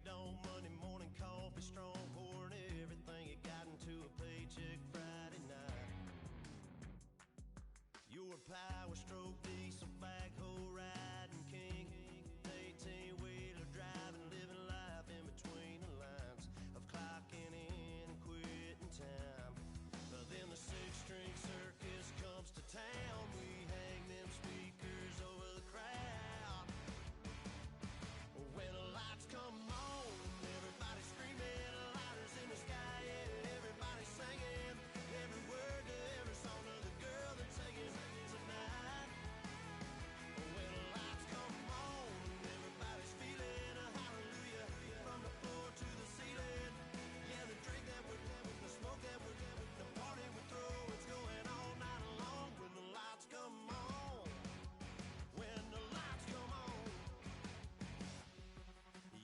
Dawn, Monday morning coffee, strong pouring everything you got into a paycheck Friday night. You're a power stroke, diesel backhoe riding king, 18-wheeler driving, living life in between the lines of clocking in and quitting time. Then the six-string circus comes to town. We hang them speakers over the crowd. When the lights come on, everybody screaming, lighters in the sky, yeah, everybody singing every word to every song of the girl that's singing tonight. When the lights come on, everybody's feeling a hallelujah from the floor to the ceiling. Yeah, the drink that we're having, the smoke that we're having, the party we throw, it's going all night long. When the lights come on, when the lights come on.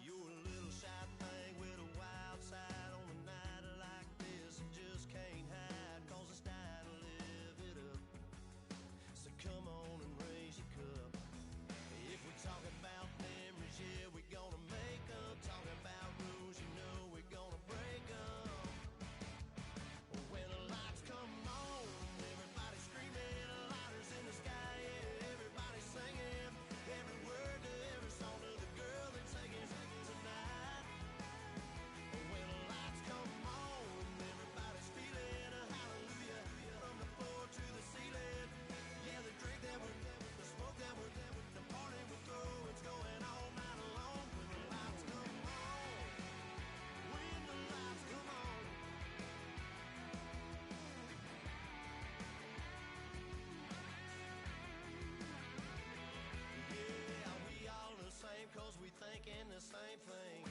You're a little shy thing with a wild side on a night like this. You just can't hide, cause it's time to live it up. So come on and raise your cup. If we're talking about memories, yeah, we're gonna make them. Talking about rules, you know we're gonna break them. When the lights come on, everybody's screaming, lighters in the sky, yeah, everybody's singing every word to every song of the girl that's singing tonight. When the lights come on, everybody's feeling a hallelujah from the floor to the ceiling. Yeah, the drink that we're having, the smoke that we're having, the party we throw, it's going all night long. When the lights come on, when the lights come on. Yeah, we all the same cause we thinking the same thing.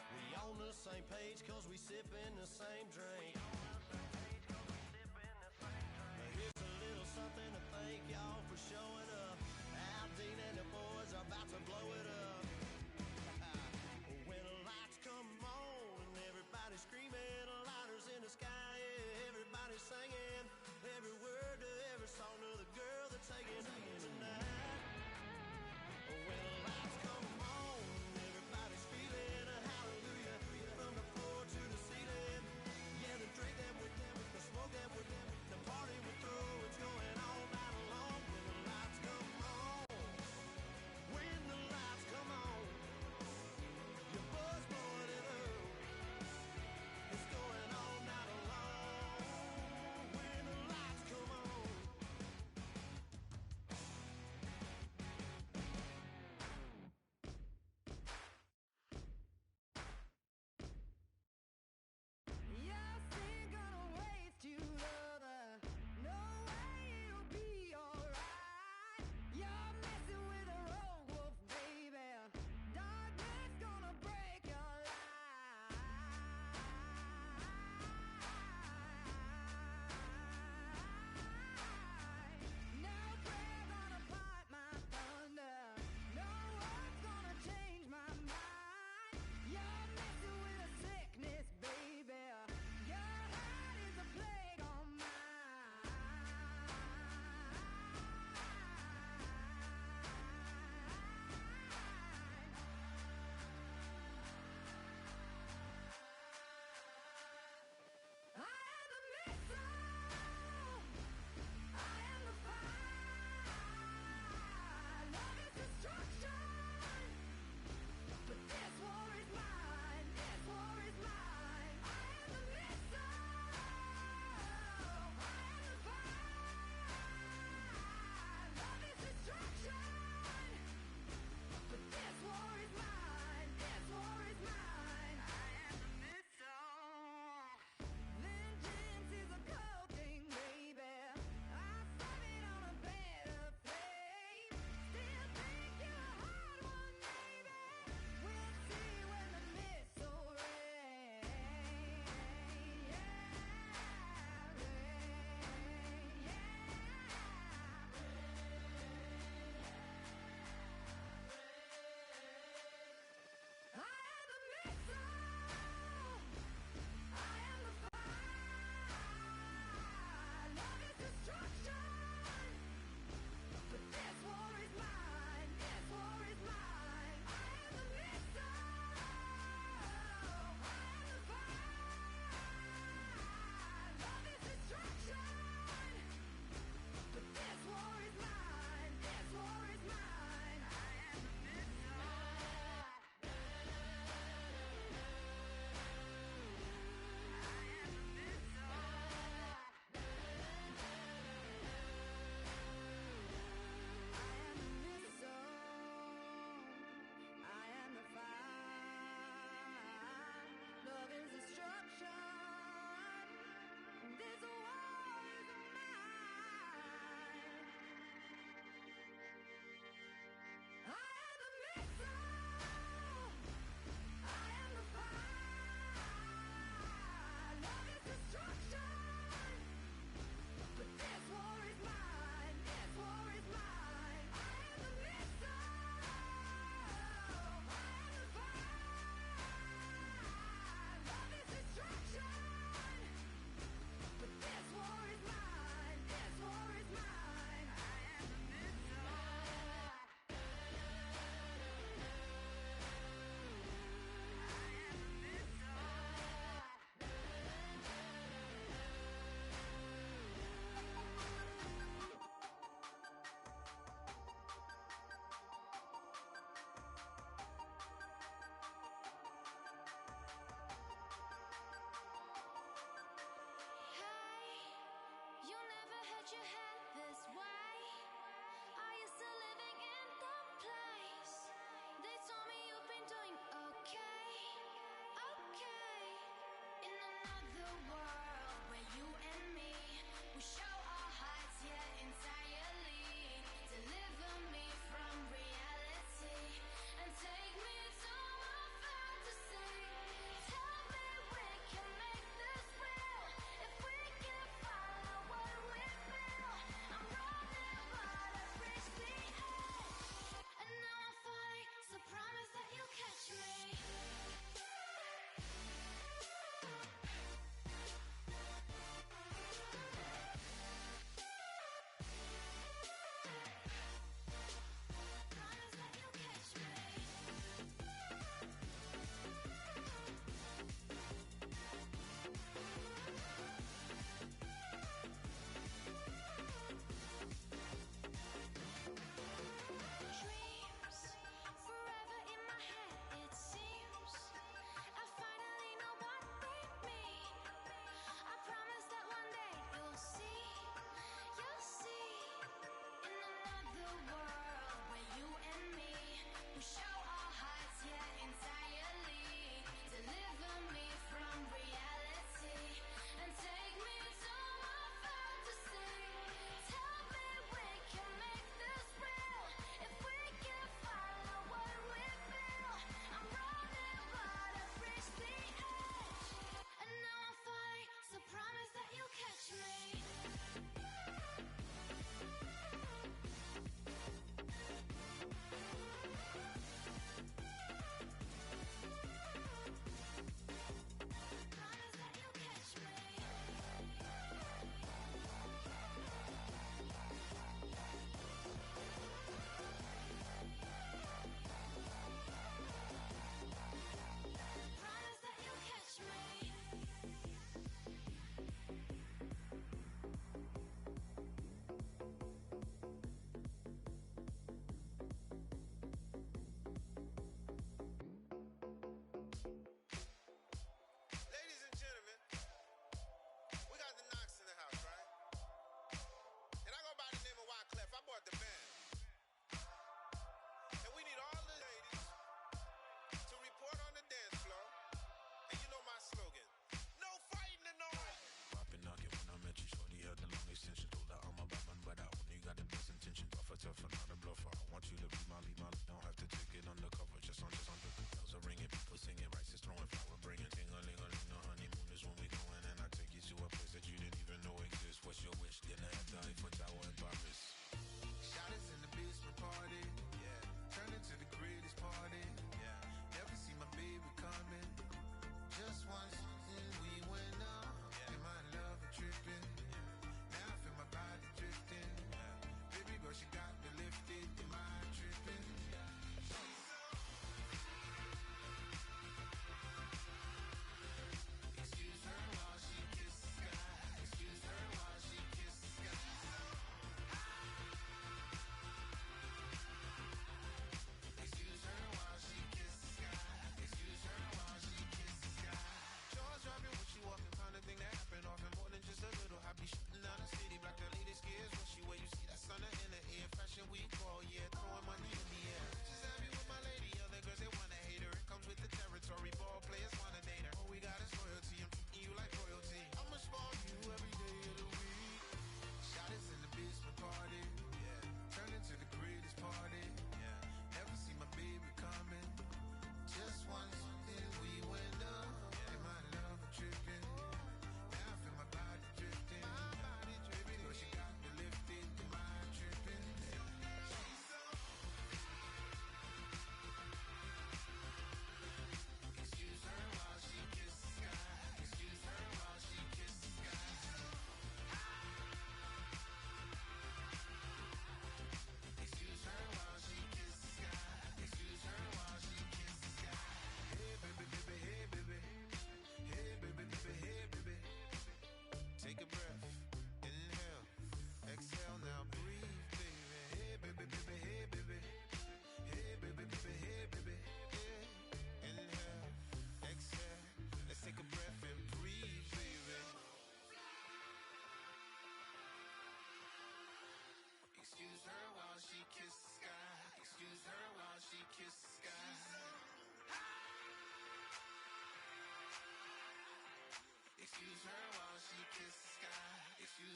We on the same page cause we sipping the same drink. Here's a little something to thank y'all for showing up. Al Dean and the boys are about to blow it up. When the lights come on, everybody's screaming, lighters in the sky, yeah, everybody's singing every word to every song of the girl that's singing tonight. When the lights come on, everybody's feeling a hallelujah from the floor to the ceiling. Yeah, the drink that we're having, the smoke that we're having, the party we throw, it's going all night long. When the lights come on, when the lights come on, your buzz blowing it up, it's going all night long. When the lights come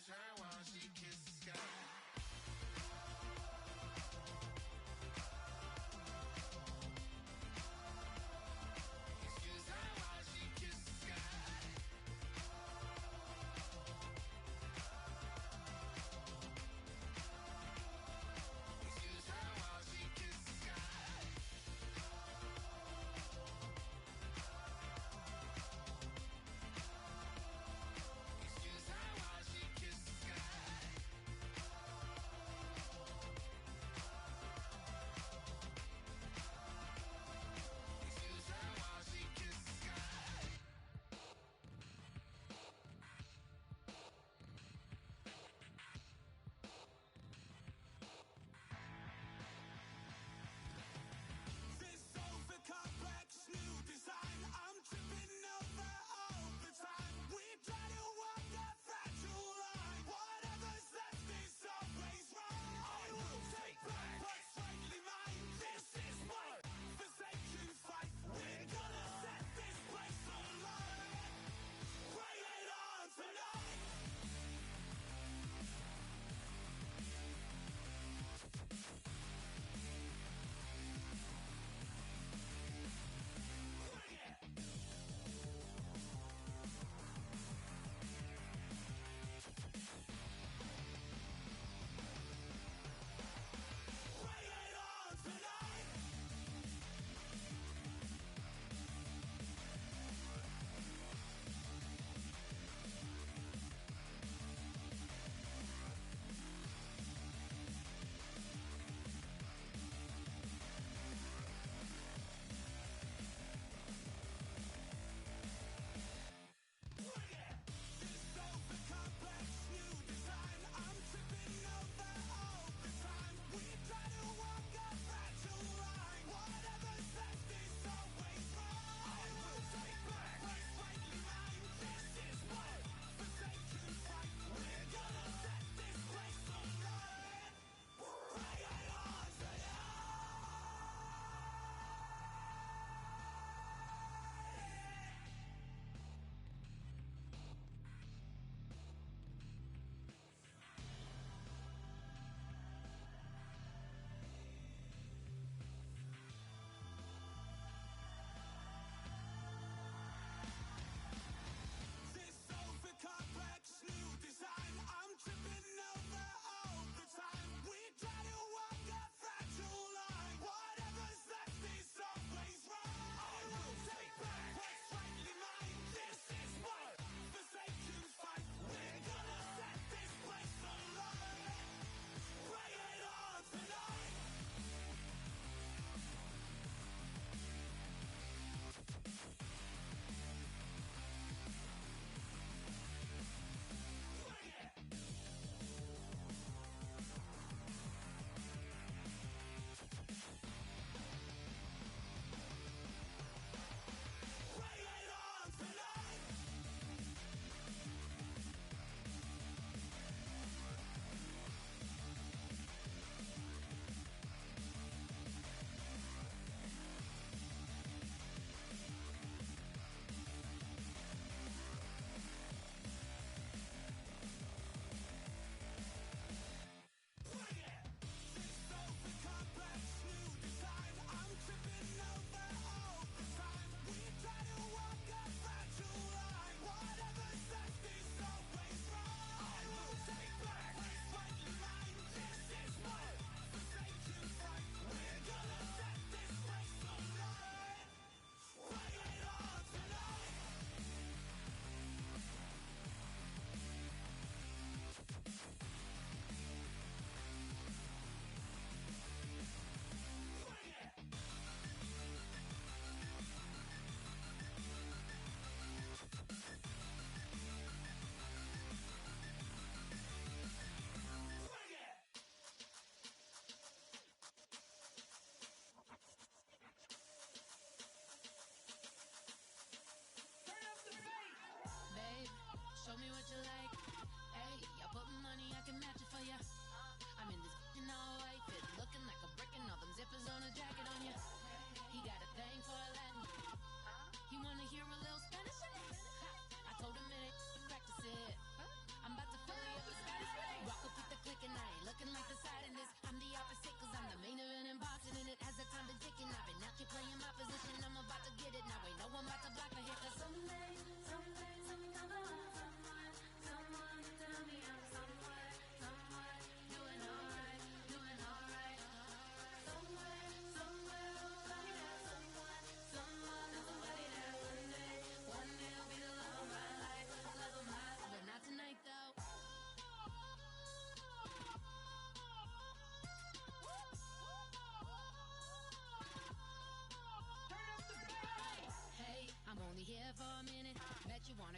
Excuse her while she kisses the sky. Excuse her while she kisses the sky. Excuse her while she kisses the sky. Excuse her while she kisses the sky.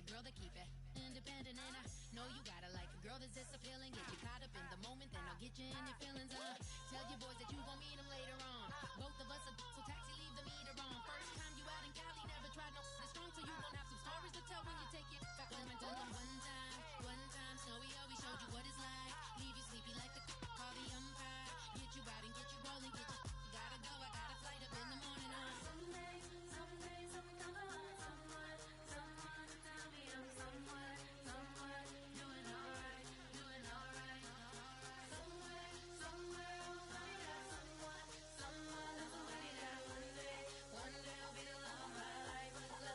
girl that keep it independent, and I know you gotta like a girl that's this appealing. Get you caught up in the moment, then I'll get you in your feelings. Tell your boys that you gon' meet them later on. Both of us are so taxi, leave the meter on. First time you out in Cali, never tried no strong, so you gon' have some stories to tell when you take it back home and tell them one time, Snowy always showed you what it's like. Leave you sleepy like the call the umpire. Get you out and get you rolling, get you gotta go. I got a flight up in the morning on. Someday, something come along. Someone to tell me I'm somewhere, doing alright. Somewhere I'll find out someone that's the way that one day I'll be the love of my life.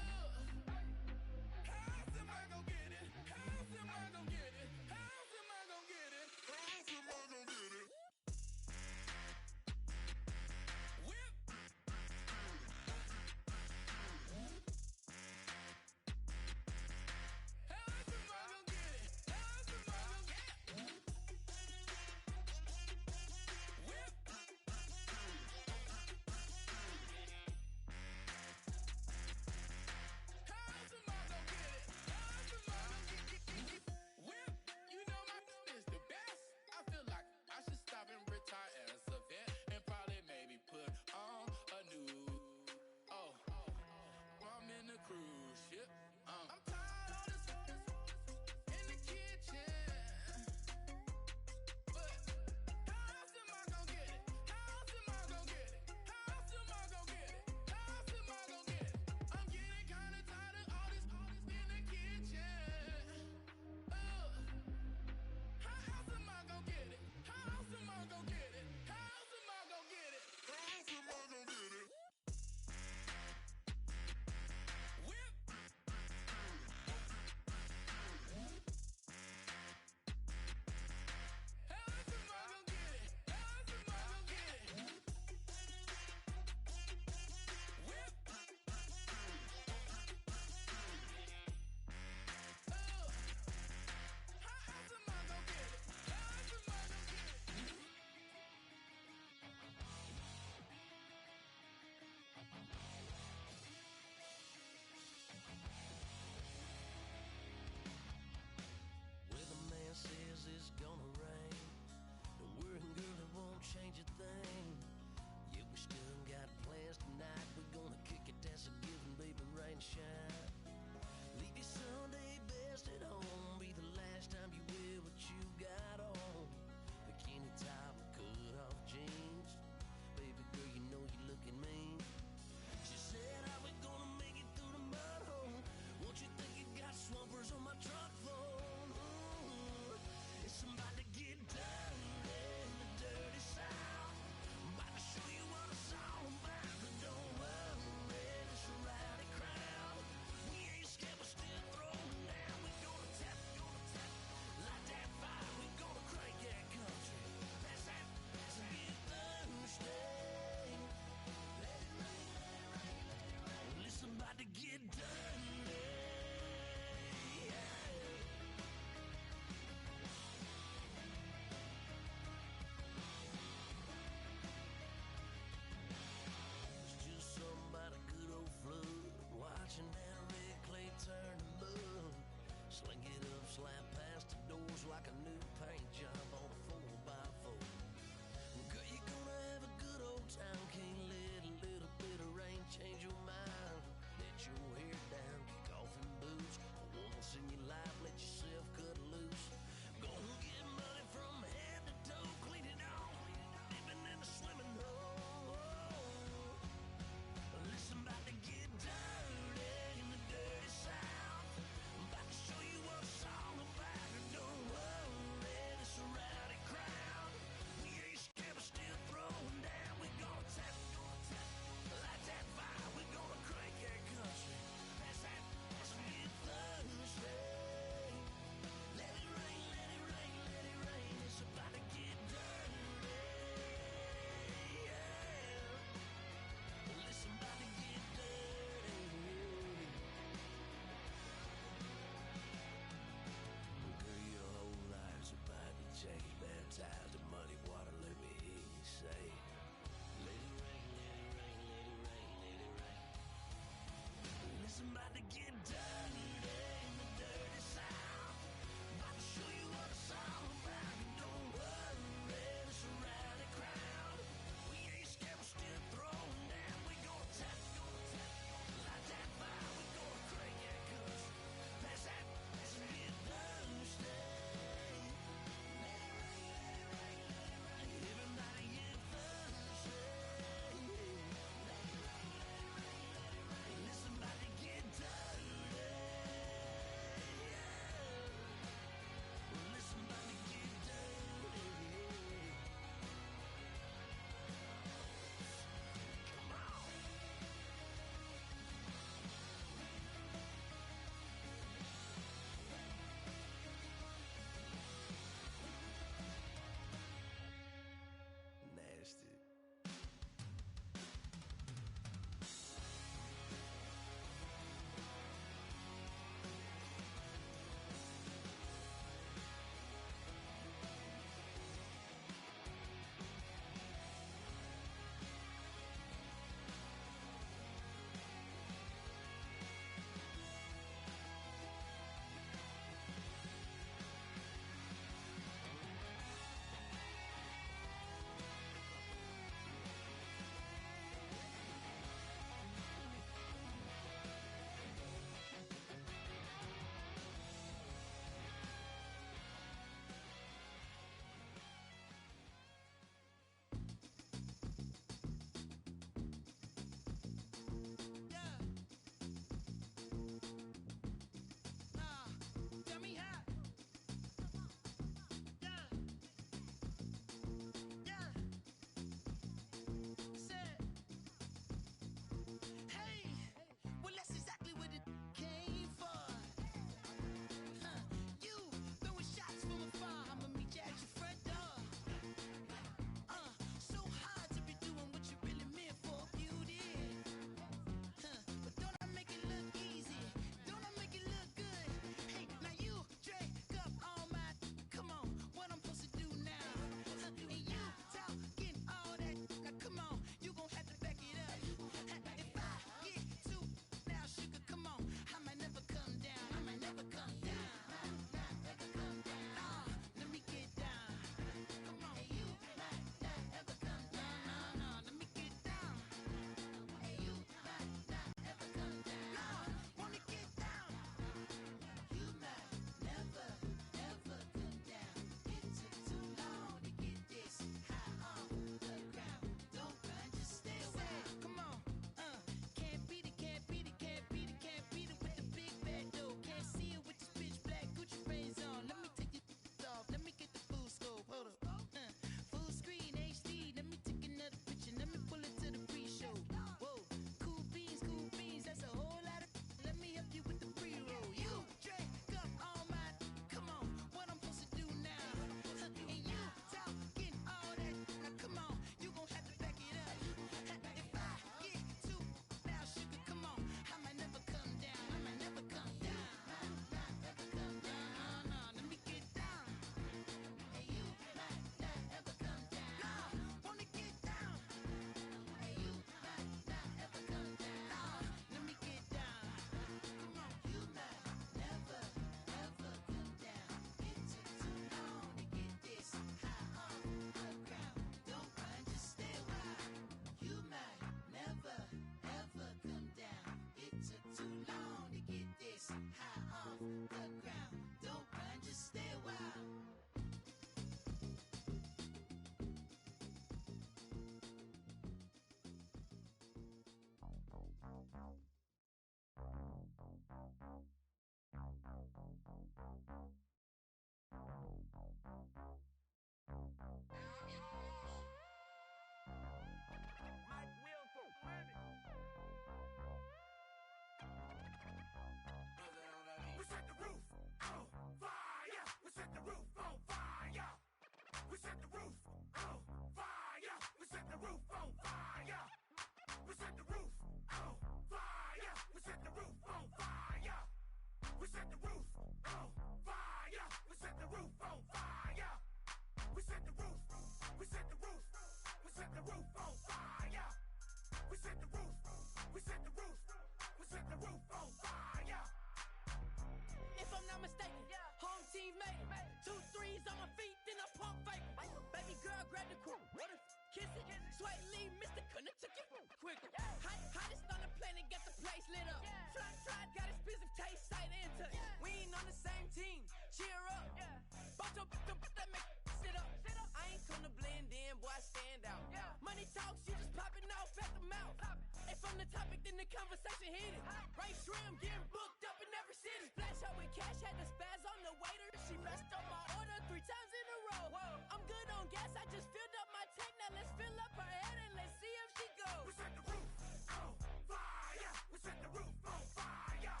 the topic, then the conversation heated. Right shrimp getting booked up in every city. Flash out with cash, had to spaz on the waiter. She messed up my order 3 times in a row. Whoa, I'm good on gas, I just filled up my tank. Now let's fill up her head and let's see if she goes. We set the roof on fire. We set the roof on fire.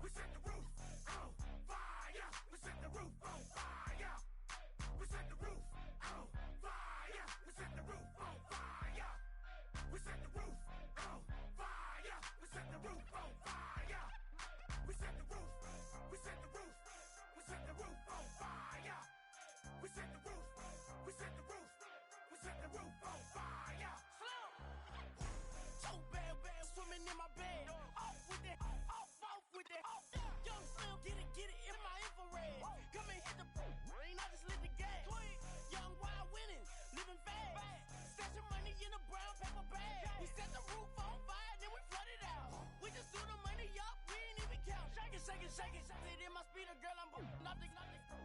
We set the roof on fire. We set the roof on fire. We set the roof on fire. We set the roof on fire. We set the roof on fire. We set the roof on fire. We set the roof. We set the roof. We set the roof on fire. We set the roof. We set the roof. We set the roof on fire. So bad, swimming in my bed. Off with that, off with that. Young Slim, get it in my infrared. Come and hit the rain, I just lit the gas. Young wild winning, living fast. Stashing money in a brown paper bag. We set the roof on fire, then we flood it out. We just threw the money up, we ain't even count. Shake it, shake it, shake it. It in my speeder, girl, I'm nothing,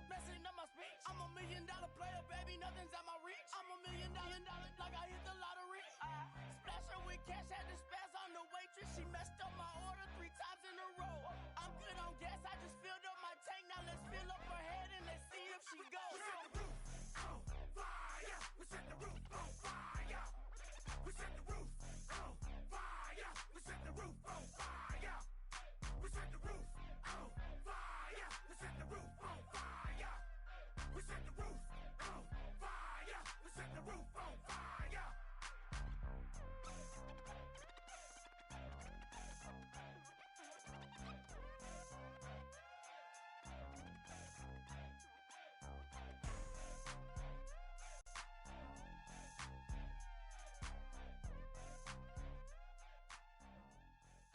messing up my speech. I'm $1 million player, baby, nothing's at my reach. I'm $1 million, like I hit the lottery. Splash her with cash, had to spaz on the waitress. She messed up my order 3 times in a row. I'm good on gas, I just filled up my tank. Now let's fill up her head and let's see if she goes. We set the roof on fire. We set the roof on fire. We set the roof on fire. We set the roof on fire. We set the roof on fire. We set the roof on fire. We set the roof on fire. We set the roof on fire.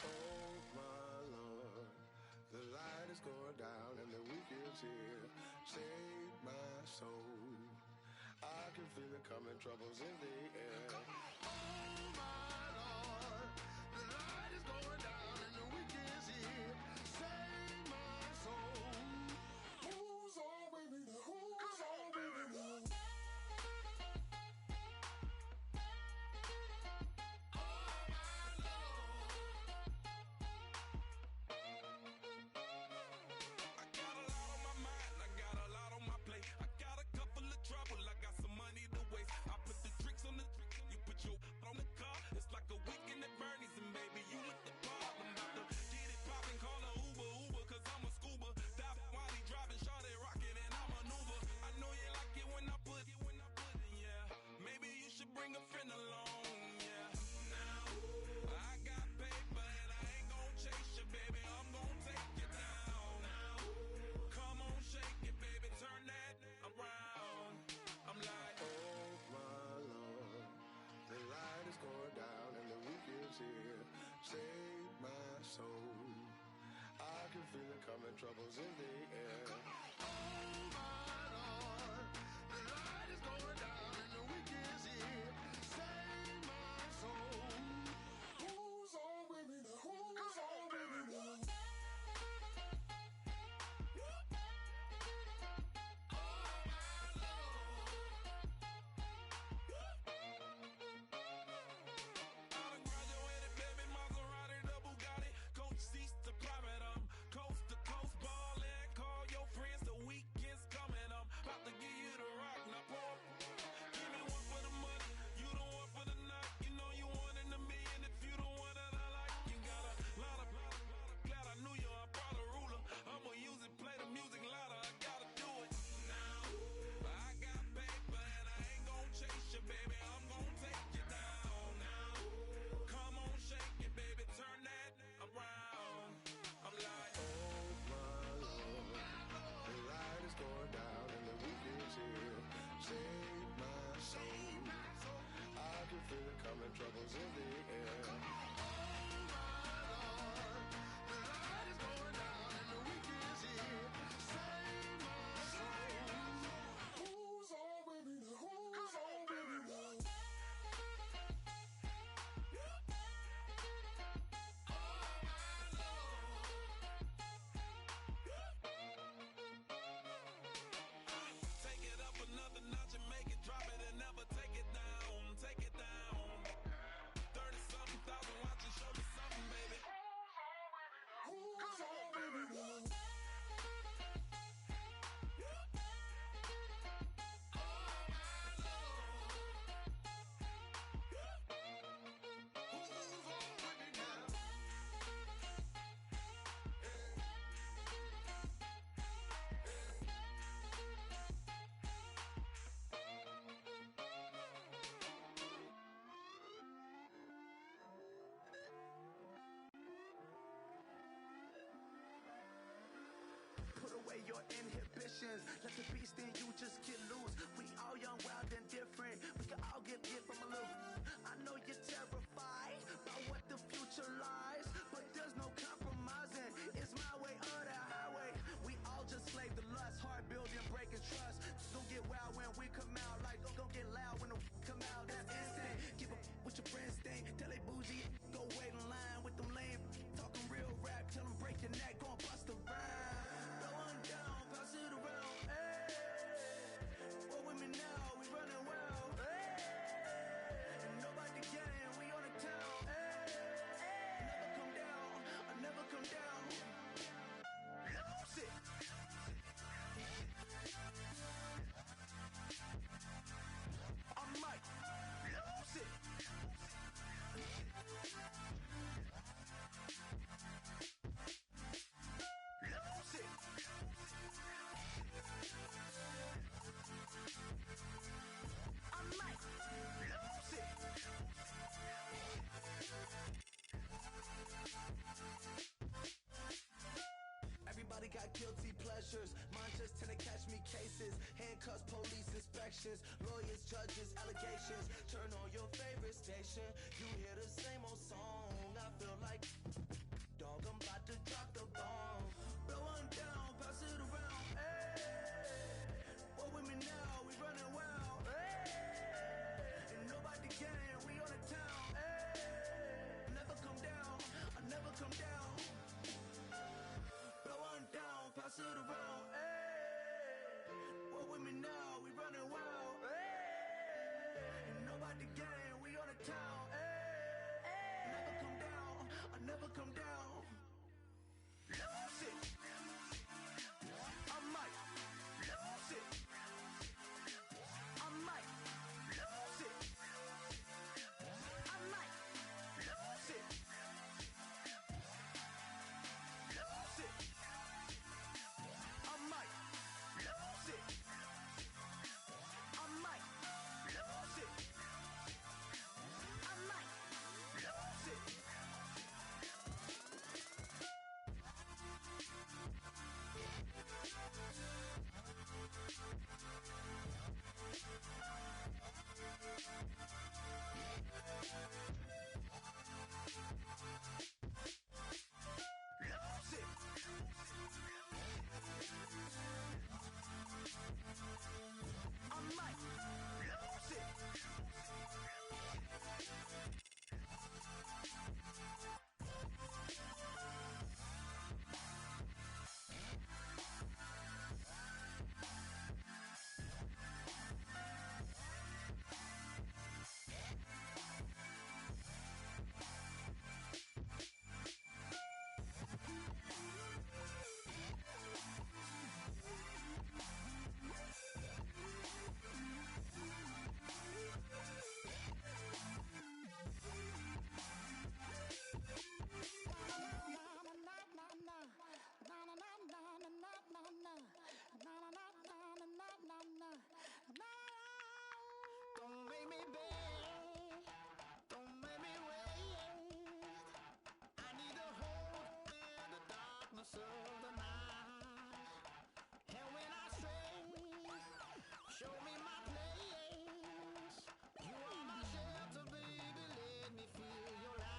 Oh my Lord, the light is going down and the week is here. Save my soul. I can feel it coming, troubles in the air. Oh my Lord, the light is going down and the week is here. Save my soul. Who's on with me now? Who's on with me now? On the car, it's like a weekend at Bernie's. questions. Let the beast in you just get loose. We all young, wild, and different. We can all get from a little. I know you're terrified about what the future lies, but there's no compromising. It's my way or the highway. We all just slave the lust, heart building, breaking trust. Don't get wild when we come out, like don't get loud when the come out. That's instant. Give up with your friends thing. Tell they bougie, go wait in line with them lame. Talking real rap, tell them break your neck, gon' bust a rhyme. Blow one down, pass it around. Hey, what with me now? We running wild. Hey, and nobody gang, we on the town. Hey, never come down, I never come down. Lose it. I might lose it. Lose it. I might lose it. Everybody got guilty pleasures. Mine just tend to catch me cases. Handcuffs, police inspections, lawyers, judges, allegations. Turn on your favorite station. You hear the same old song. I feel like, dog, I'm about to drop the bomb. Blow one down, pass it around. Hey, what with me now? We running wild. Hey, and nobody gang, we on the town. Hey, never come down, I never come down. Blow one down, pass it around. Hey, what with me now? We running wild. Hey, and nobody gang, we on the town. Hey, never come down, I never come down. Lose it. I might lose it. I might lose it. I might lose it. Lose it. I might lose it. I might lose it. I might lose it. Lose it. I might lose it. Don't make me beg, don't make me wait. I need to hold in the darkness of the night. And when I stray, show me my place. You are my shelter, baby, let me feel your light.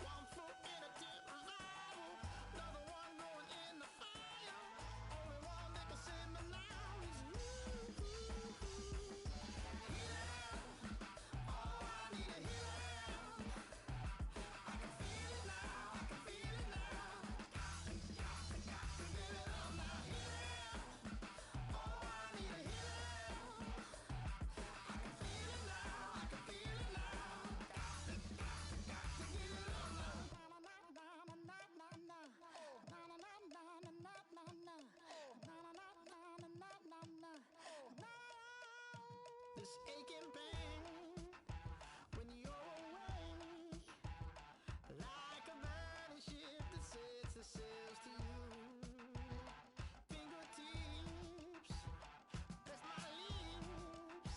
One foot in a deep revival, another one going in the fire. Only one that can save me now is you. Healer, oh, I need a healer. I can feel it now, I can feel it now. Got to give it up now. Healer, oh, I need a healer. I can feel it now, I can feel it now. Got to give it up now. This aching pain when you're away, like a burning ship that sets the sails to you. Fingertips, press my lips,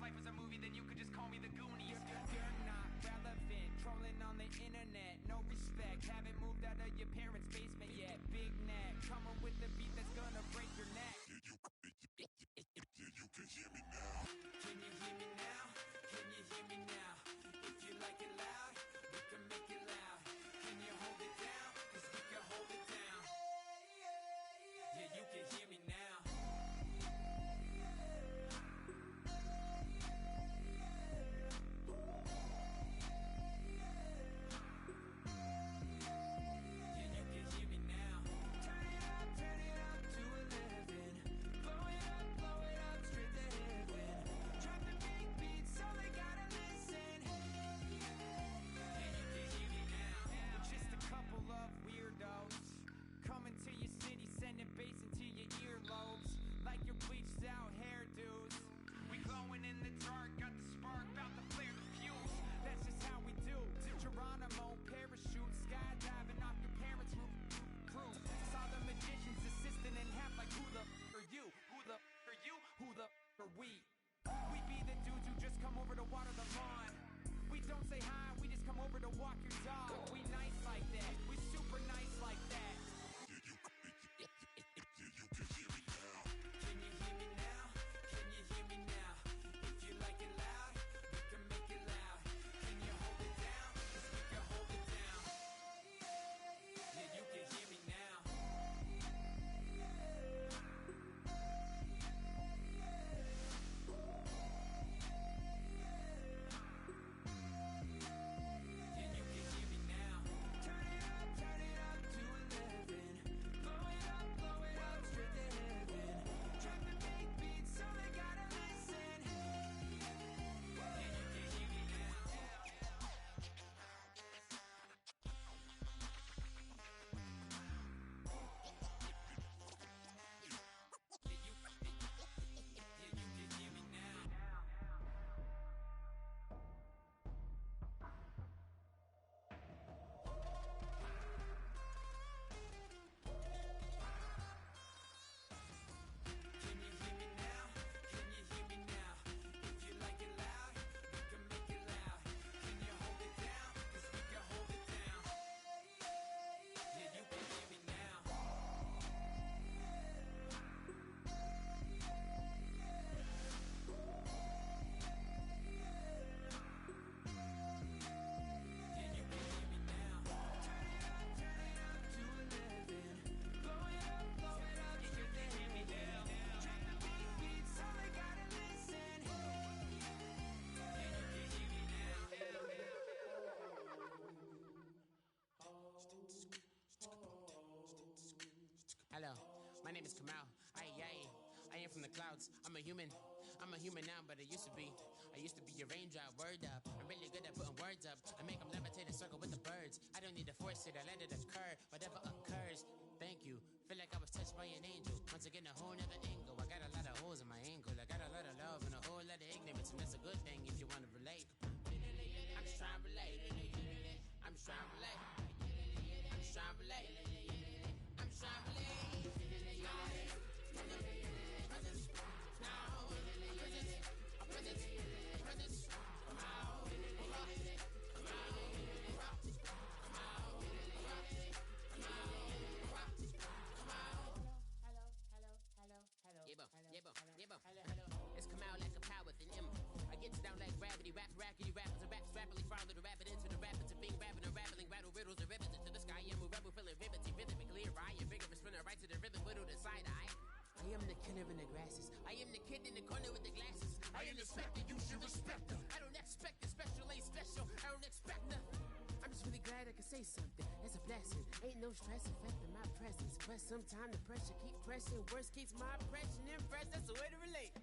life was a movie, then you could just call me the Goonies. You're not relevant, trolling on the internet, no respect. Haven't moved out of your parents' basement yet. Big neck, coming with the beat that's gonna break your neck. You can hear me now. Can you hear me now? Can you hear me now? If you like it loud, we can make it loud. Can you hold it down? 'Cause we can hold it down. Yeah, you can hear me now. Coming to your city, sending bass into your earlobes, like your bleached out hairdos. We glowing in the dark, got the spark, about to flare the fuse. That's just how we do. Geronimo, parachute, skydiving off your parents' roof. Crew, saw the magician's assistant in half, like who the are you? Who the are you? Who the are we? We be the dudes who just come over to water the lawn. We don't say hi, we just come over to walk your dog. We nice like that, we super nice like that. You can hear me now. Can you hear me now? Can you hear me now? If you like it loud, we can make it loud. Can you hold it down? 'Cause we can hold it down. Yeah, you can hear me now. Yeah, you can hear me now. Turn it up to 11. Blow it up straight to heaven. Drop the big beat so they gotta listen. Yeah, you can hear me now. Can you hear me now? Can you hear me now? If you like it loud, we can make it loud. Can you hold it down? 'Cause we can hold it down. Yeah, you can hear me now. Yeah, you can hear me now. Turn it up to 11. Blow it up straight to hear me now. Drop the big beat so they gotta listen. Yeah, you can hear me Hello, my name is Kamal. I am from the clouds. I'm a human now, but I used to be a raindrop. Word up, I'm really good at putting words up. I make them levitate and circle with the birds. I don't need to force it, I let it occur. Whatever occurs, thank you. Feel like I was touched by an angel. Once again, a whole nother angle. I got a lot of holes in my ankle. I got a lot of love and a whole lot of ignorance, and that's a good thing if you want to relate. I'm just trying to relate. I'm just trying to relate. I'm just trying to relate. I'm just trying to relate. It's come out like a power with an M. I get down like gravity, rackety rappers and raps rapidly follow the rapid into the rapids of being rapping and rattling, rattle riddles and rivets into the sky. I'm a rebel feeling rhythmically right, a vigorous spinner right to the rhythm, widow to side eye. I am the killer in the grasses. I am the kid in the corner with the glasses. I am the specter, you should respect them. I don't expect the special, ain't special. I don't expect nothing. I'm just really glad I can say something. It's a blessing. Ain't no stress affecting my presence. But sometimes the pressure keep pressing. Worst keeps my impression impressed. That's the way to relate.